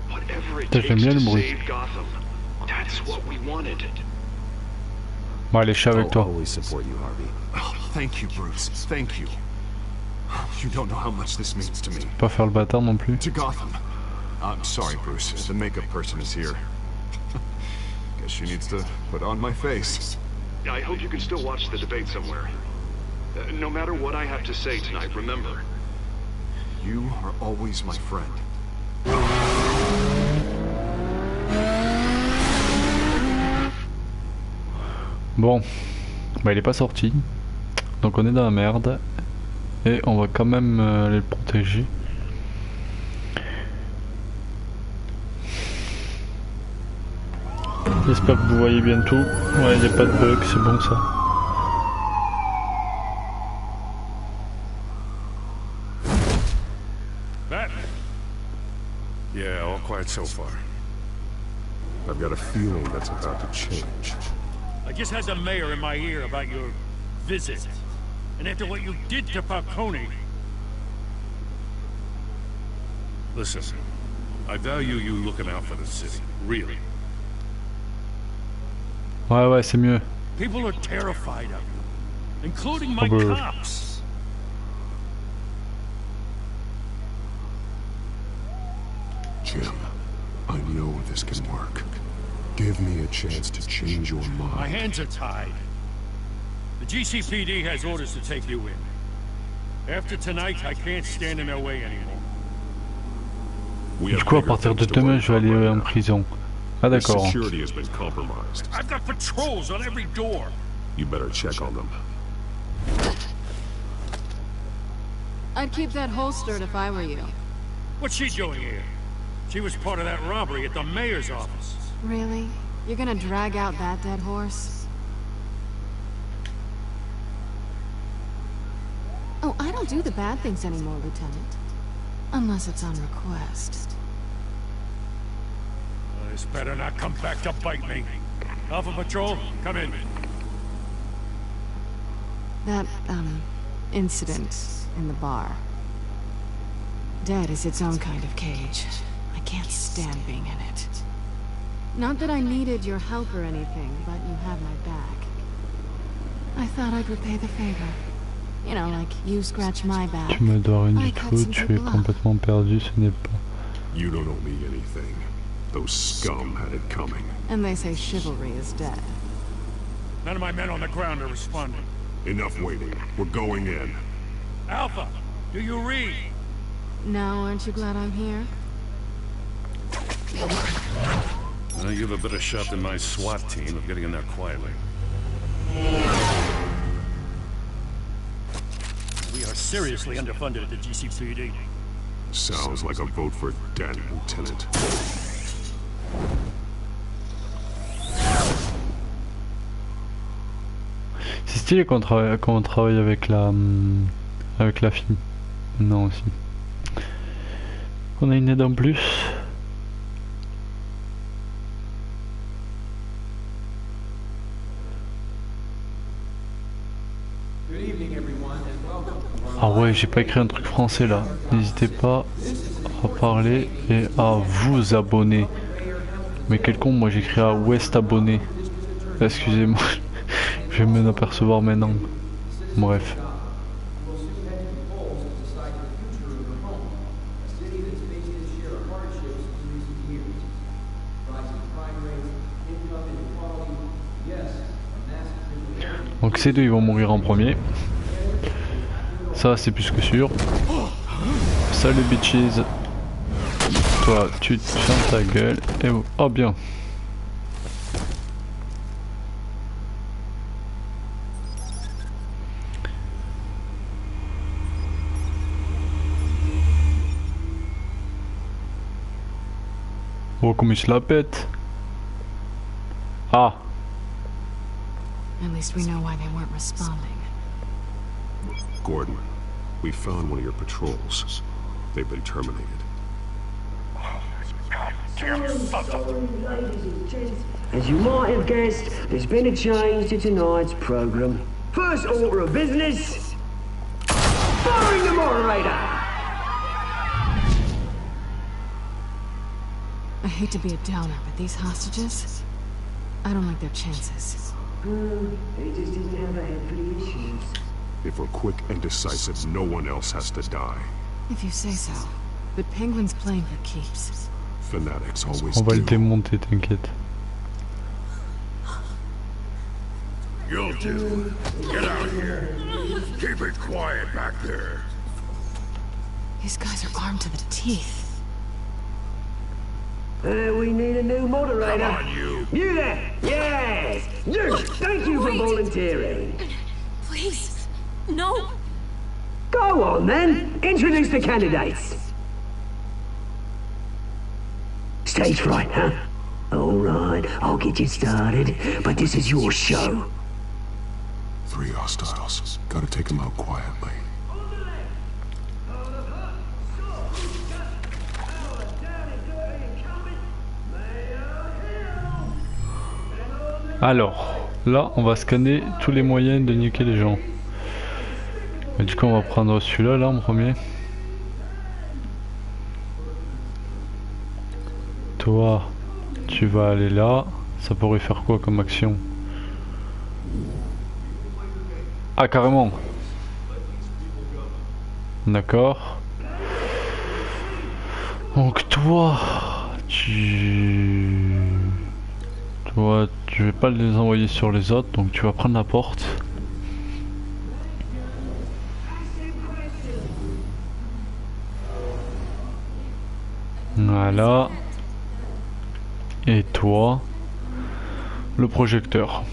Whatever it takes to save Gotham, that's what we wanted. Bon, allez, je suis avec toi. I'll always support you, Harvey. Oh, thank you, Bruce. Thank you. You don't know how much this means to me. Pas faire le bâtard non plus. To Gotham. I'm sorry, Bruce. The makeup person is here. Guess she needs to put on my face. I hope you can still watch the debate somewhere. No matter what I have to say tonight, remember. You are always my friend. Bon, bah il est pas sorti, donc on est dans la merde et on va quand même aller le protéger. J'espère que vous voyez bien tout. Ouais, il n'y a pas de bug, c'est bon ça. Yeah, all quiet so far. I've got a feeling that's about to change. I just had the mayor in my ear about your visit. And after what you did to Falcone... Listen, I value you looking out for the city, really. Ouais, c'est mieux. People are terrified of you, including my cops. Jim, I know this can work. Give me a chance to change your mind. My hands are tied. The GCPD has orders to take you in. After tonight, I can't stand in their way anymore. Du coup, à partir de demain, je vais aller en prison. Ah d'accord. Security has been compromised. I've got patrols on every door. You better check on them. I'd keep that holstered if I were you. What's she doing here? She was part of that robbery at the mayor's office. Really? You're gonna drag out that dead horse? Oh, I don't do the bad things anymore, Lieutenant. Unless it's on request. This better not come back to bite me. Alpha Patrol, come in. That, incident in the bar. Dead is its own kind of cage. I can't stand being in it. Not that I needed your help or anything, but you had my back. I thought I'd repay the favor. You know, like you scratch my back. Tu me dois rien du tout, tu es complètement perdu, ce n'est pas. You don't owe me anything. Those scum had it coming. And they say chivalry is dead. None of my men on the ground are responding. Enough waiting. We're going in. Alpha, do you read? Now, aren't you glad I'm here? Well, you have a better shot than my SWAT team of getting in there quietly. We are seriously underfunded at the GCPD. Sounds like a vote for dead, Lieutenant. C'est stylé quand on travaille avec la fille. Non aussi. On a une aide en plus. Ah ouais, j'ai pas écrit un truc français là. N'hésitez pas à parler et à vous abonner. Mais quel con, moi j'écris à Ouest abonné. Excusez-moi, je vais m'en apercevoir maintenant. Bref. Donc ces deux ils vont mourir en premier. Ça c'est plus que sûr. Salut bitches. Toi tu te fermes ta gueule et oh, oh bien. Oh comme il se la pète. Ah. At least we know why they weren't responding. Gordon, we found one of your patrols. They've been terminated. As you might have guessed, there's been a change to tonight's program. First order of business, firing the moderator! I hate to be a downer, but these hostages, I don't like their chances. They just didn't have a head for the issues. If we're quick and decisive, no one else has to die. If you say so. But Penguin's playing for keeps. Fanatics always On va le do. démonter, t'inquiète. You'll do. Get out here. Keep it quiet back there. These guys are armed to the teeth. We need a new moderator. Come on, you. You there! Yes! Just thank you for volunteering. Please, no. Go on then. Introduce the candidates. Stage fright, huh? All right, I'll get you started, but this is your show. 3 hostiles. Gotta take them out quietly. Alors, là, on va scanner tous les moyens de niquer les gens. Et du coup, on va prendre celui-là, là, en premier. Toi, tu vas aller là. Ça pourrait faire quoi comme action? Ah, carrément. D'accord. Donc toi, je vais pas les envoyer sur les autres, donc tu vas prendre la porte. Voilà. Et toi, le projecteur.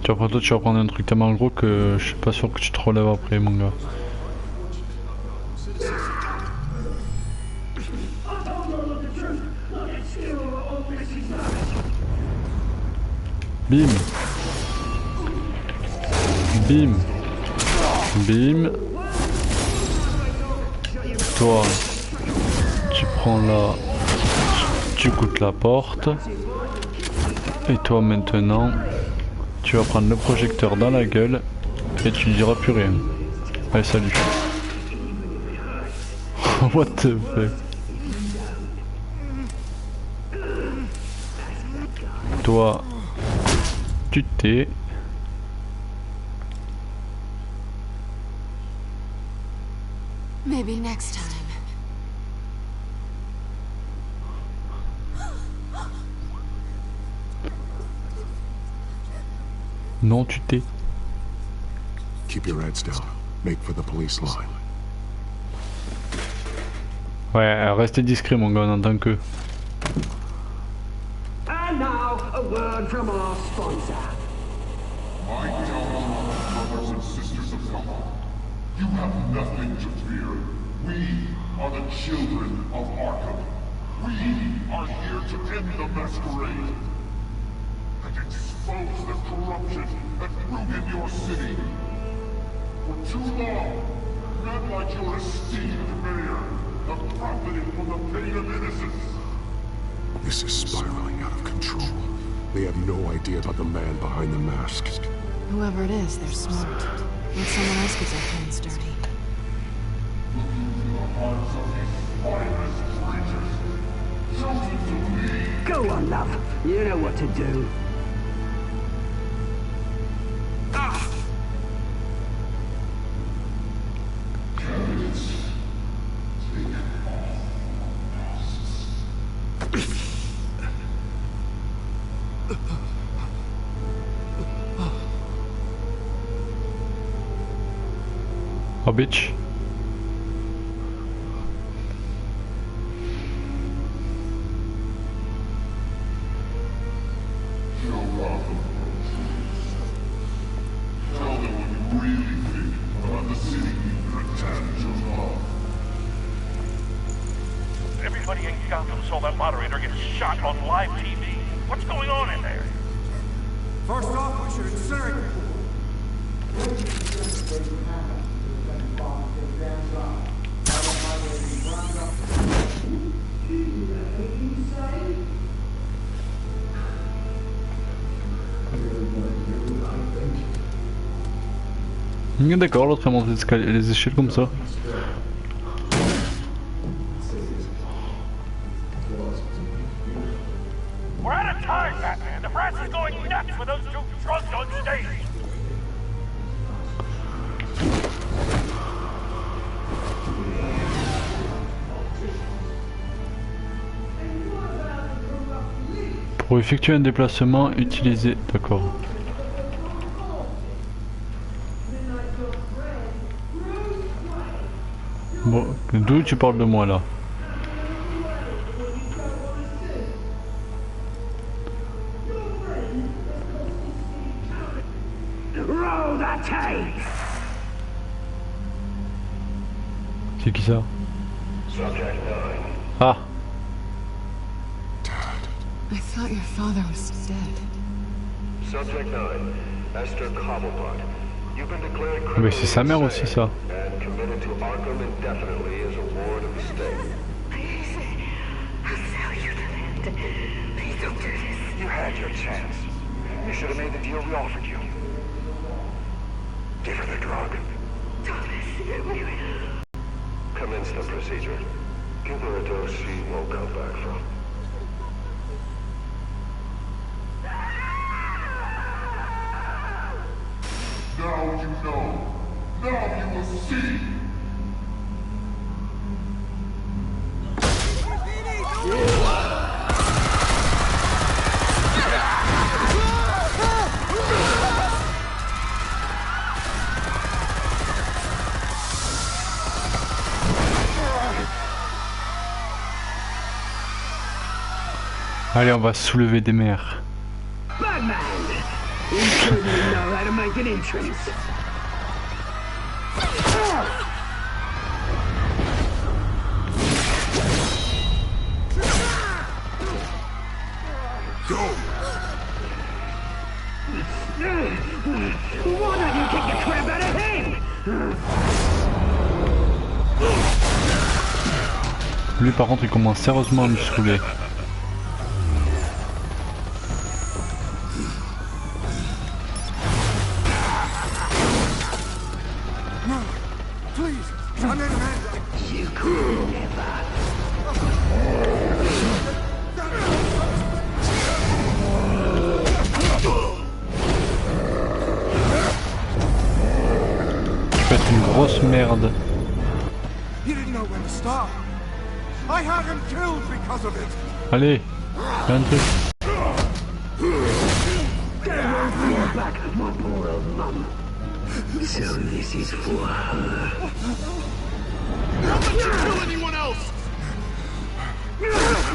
Tu vas prendre un truc tellement gros que je suis pas sûr que tu te relèves après, mon gars. Bim. Bim. Bim. Toi, tu prends là, tu coupes la porte. Et toi maintenant, tu vas prendre le projecteur dans la gueule et tu ne diras plus rien. Allez, salut. What the fuck. Toi, tu t'es. Maybe next time. Non, tu t'es. Keep your heads down. Make for the police line. Ouais, restez discret, mon gars, en tant que. And now, a word from our sponsor. My young brothers and sisters of God, you have nothing to fear. We are the children of Arkham. We are here to end the masquerade and expose the corruption that rooted your city. For too long, men like your esteemed mayor have profited from the pain of innocence. This is spiraling out of control. They have no idea about the man behind the mask. Whoever it is, they're smart. Let someone else get their hands dirty. Go on, love. You know what to do. Oh, bitch. Everybody in Gotham saw that moderator get shot on live TV. What's going on in there? First off, we should incinerate the D'accord, l'autre a monté les échelles comme ça. We're out of time, Batman. The press is going nuts with those two drunks on stage. Pour effectuer un déplacement, utilisez... D'accord. Bon, d'où tu parles de moi là? Roll that tape. C'est qui ça? Ah. I thought your father was dead. Subject 9, Esther Cobblepot. You've been declared Mais c'est sa mère aussi ça. and committed to Arkham indefinitely as a ward of the state. Please don't do this. You had your chance. You should have made the deal we offered you. Give her the drug. Thomas, we will. Commence the procedure. Give her a dose she won't come back from. Now you know. Now you will see. Allez, on va soulever des mers. Batman! You certainly know how to make an entrance. Go! Why don't you kick the crap out of him? Lui par contre il commence sérieusement à me saouler. Une grosse merde. Allez, fais un truc. So this is for her. Don't let you kill anyone else!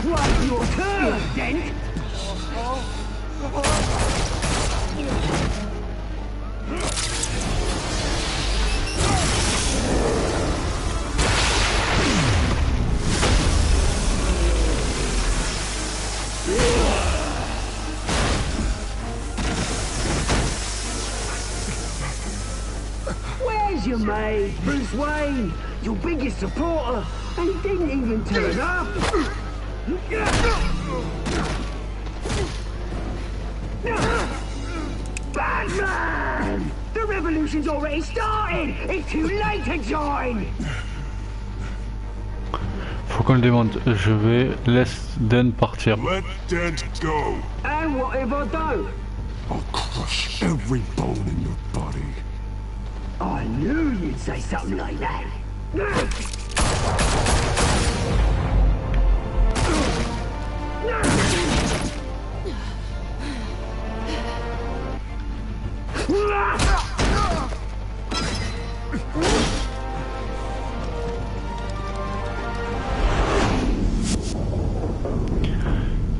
What's your turn, Dent? Where's your mate, Bruce Wayne? Your biggest supporter, and he didn't even turn up. Batman! The revolution's already started! It's too late to join! Faut qu'on le démonte. Je vais laisse Den partir. Let Dent go. And what if I don't? I'll crush every bone in your body. I knew you'd say something like that.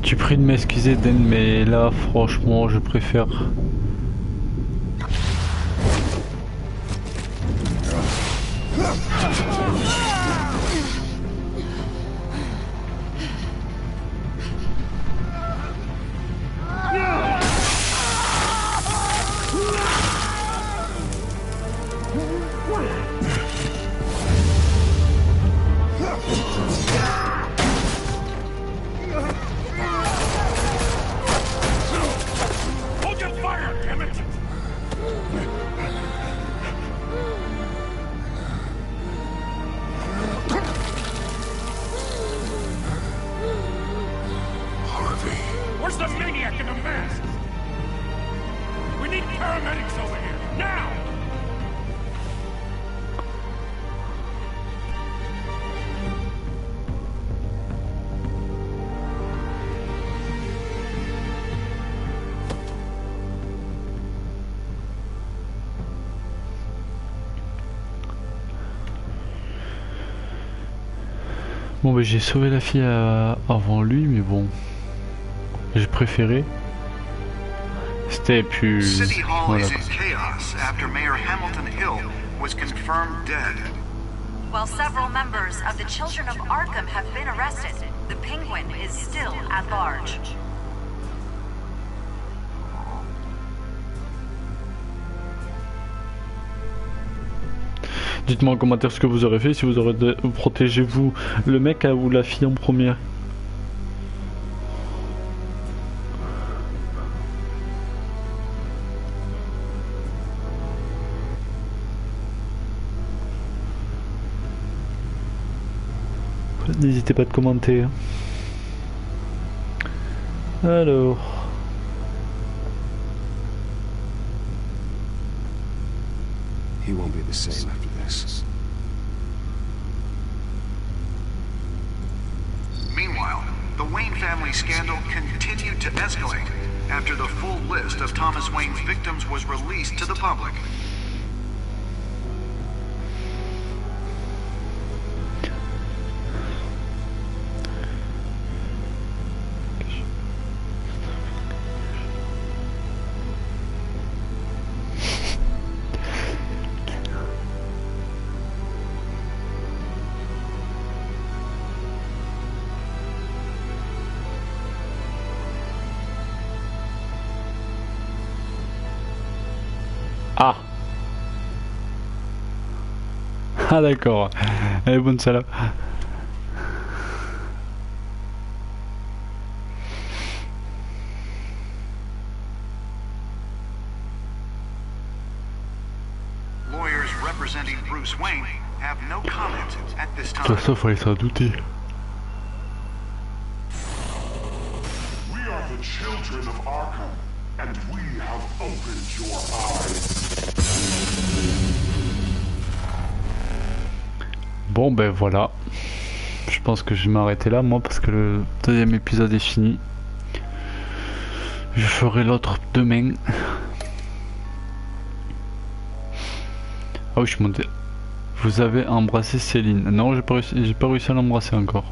Tu prie de m'excuser Den, mais là franchement je préfère. Where's the maniac in the mask? We need paramedics over here, now! Bon bah j'ai sauvé la fille avant lui, mais bon, j'ai préféré. C'était plus... City Hall voilà. is in chaos after Mayor Hamilton Hill was confirmed dead. While several members of the Children of Arkham have been arrested, the Penguin is still at large. Dites-moi en commentaire ce que vous aurez fait, si vous aurez protégé vous le mec ou la fille en premier. N'hésitez pas à commenter. Alors. He won't be the same after this. Meanwhile, the Wayne family scandal continued to escalate after the full list of Thomas Wayne's victims was released to the public. Ah. Ah d'accord. Elle est bonne celle-là. Lawyers representing Bruce Wayne have no comment at this time. Ça fallait s'en douter. We are the children of Arkham, and we have opened your eyes. Bon ben voilà. Je pense que je vais m'arrêter là moi parce que le deuxième épisode est fini. Je ferai l'autre demain. Ah oui je suis monté. Vous avez embrassé Céline. Non j'ai pas réussi à l'embrasser encore.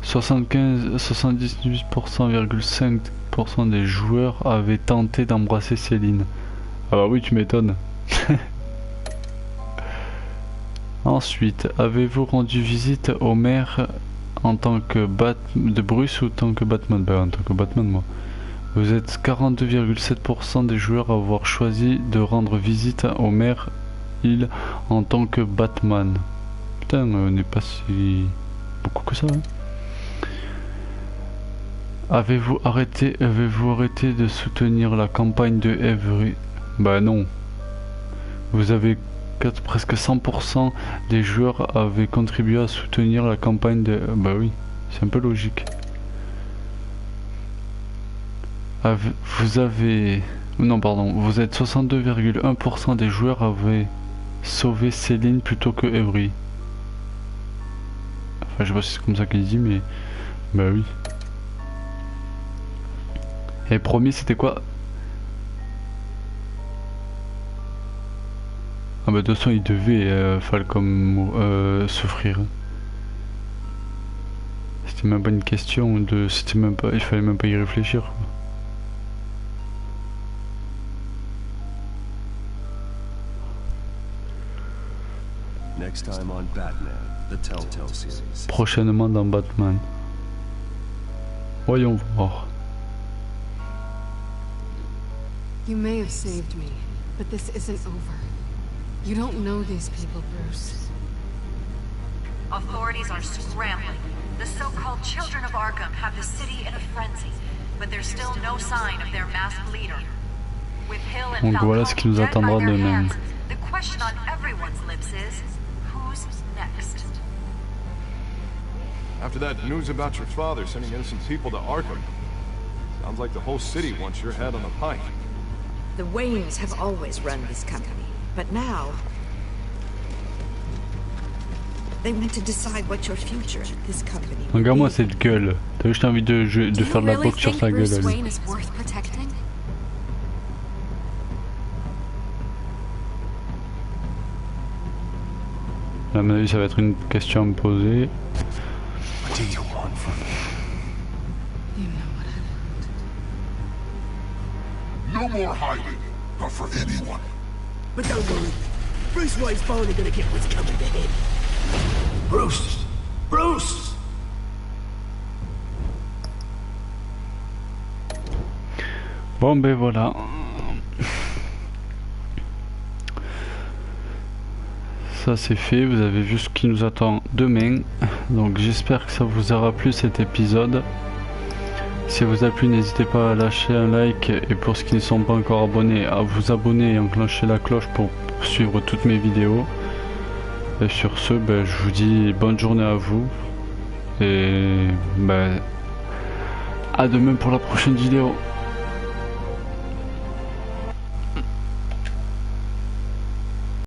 78,5% des joueurs avaient tenté d'embrasser Céline. Ah bah oui tu m'étonnes. Ensuite, avez-vous rendu visite au maire en tant que de Bruce ou en tant que Batman? Bah en tant que Batman moi. Vous êtes 42,7% des joueurs à avoir choisi de rendre visite au maire il en tant que Batman. Putain, on n'est pas si beaucoup que ça. Hein. Avez-vous arrêté de soutenir la campagne de Avery? Bah non. Vous avez presque 100% des joueurs avaient contribué à soutenir la campagne de... Bah oui, c'est un peu logique. Vous avez... Non pardon, vous êtes 62,1% des joueurs avaient sauvé Céline plutôt que Avery. Enfin je sais pas si c'est comme ça qu'il dit mais... Bah oui. Et le premier c'était quoi? Ah bah de toute façon il devait Falcom souffrir. C'était même pas une question de... C'était même pas... Il fallait même pas y réfléchir. Next time on Batman, the Telltale series. Prochainement dans Batman. Voyons voir. You may have saved me, but this isn't over. You don't know these people, Bruce. Authorities are scrambling. The so-called children of Arkham have the city in a frenzy, but there's still no sign of their masked leader. With Hill and Donc voilà ce qui nous attendra demain. The question on everyone's lips is, who's next? After that news about your father sending innocent people to Arkham, sounds like the whole city wants your head on a pike. The Waynes have always run this company, but now they want to decide what your future at this company. Regarde-moi cette gueule. T'as juste envie de faire de la boxe sur sa gueule. À mon avis, ça va être une question à me poser. What do you want from me? You know what I want. No more hiding, not for anyone. But don't worry, Bruce Wayne's finally gonna get what's coming to him. Bruce! Bruce! Bon ben voilà. Ça c'est fait, vous avez vu ce qui nous attend demain. Donc j'espère que ça vous aura plu cet épisode. Si ça vous a plu, n'hésitez pas à lâcher un like et pour ceux qui ne sont pas encore abonnés, à vous abonner et enclencher la cloche pour suivre toutes mes vidéos. Et sur ce, ben, je vous dis bonne journée à vous. Et ben, à demain pour la prochaine vidéo.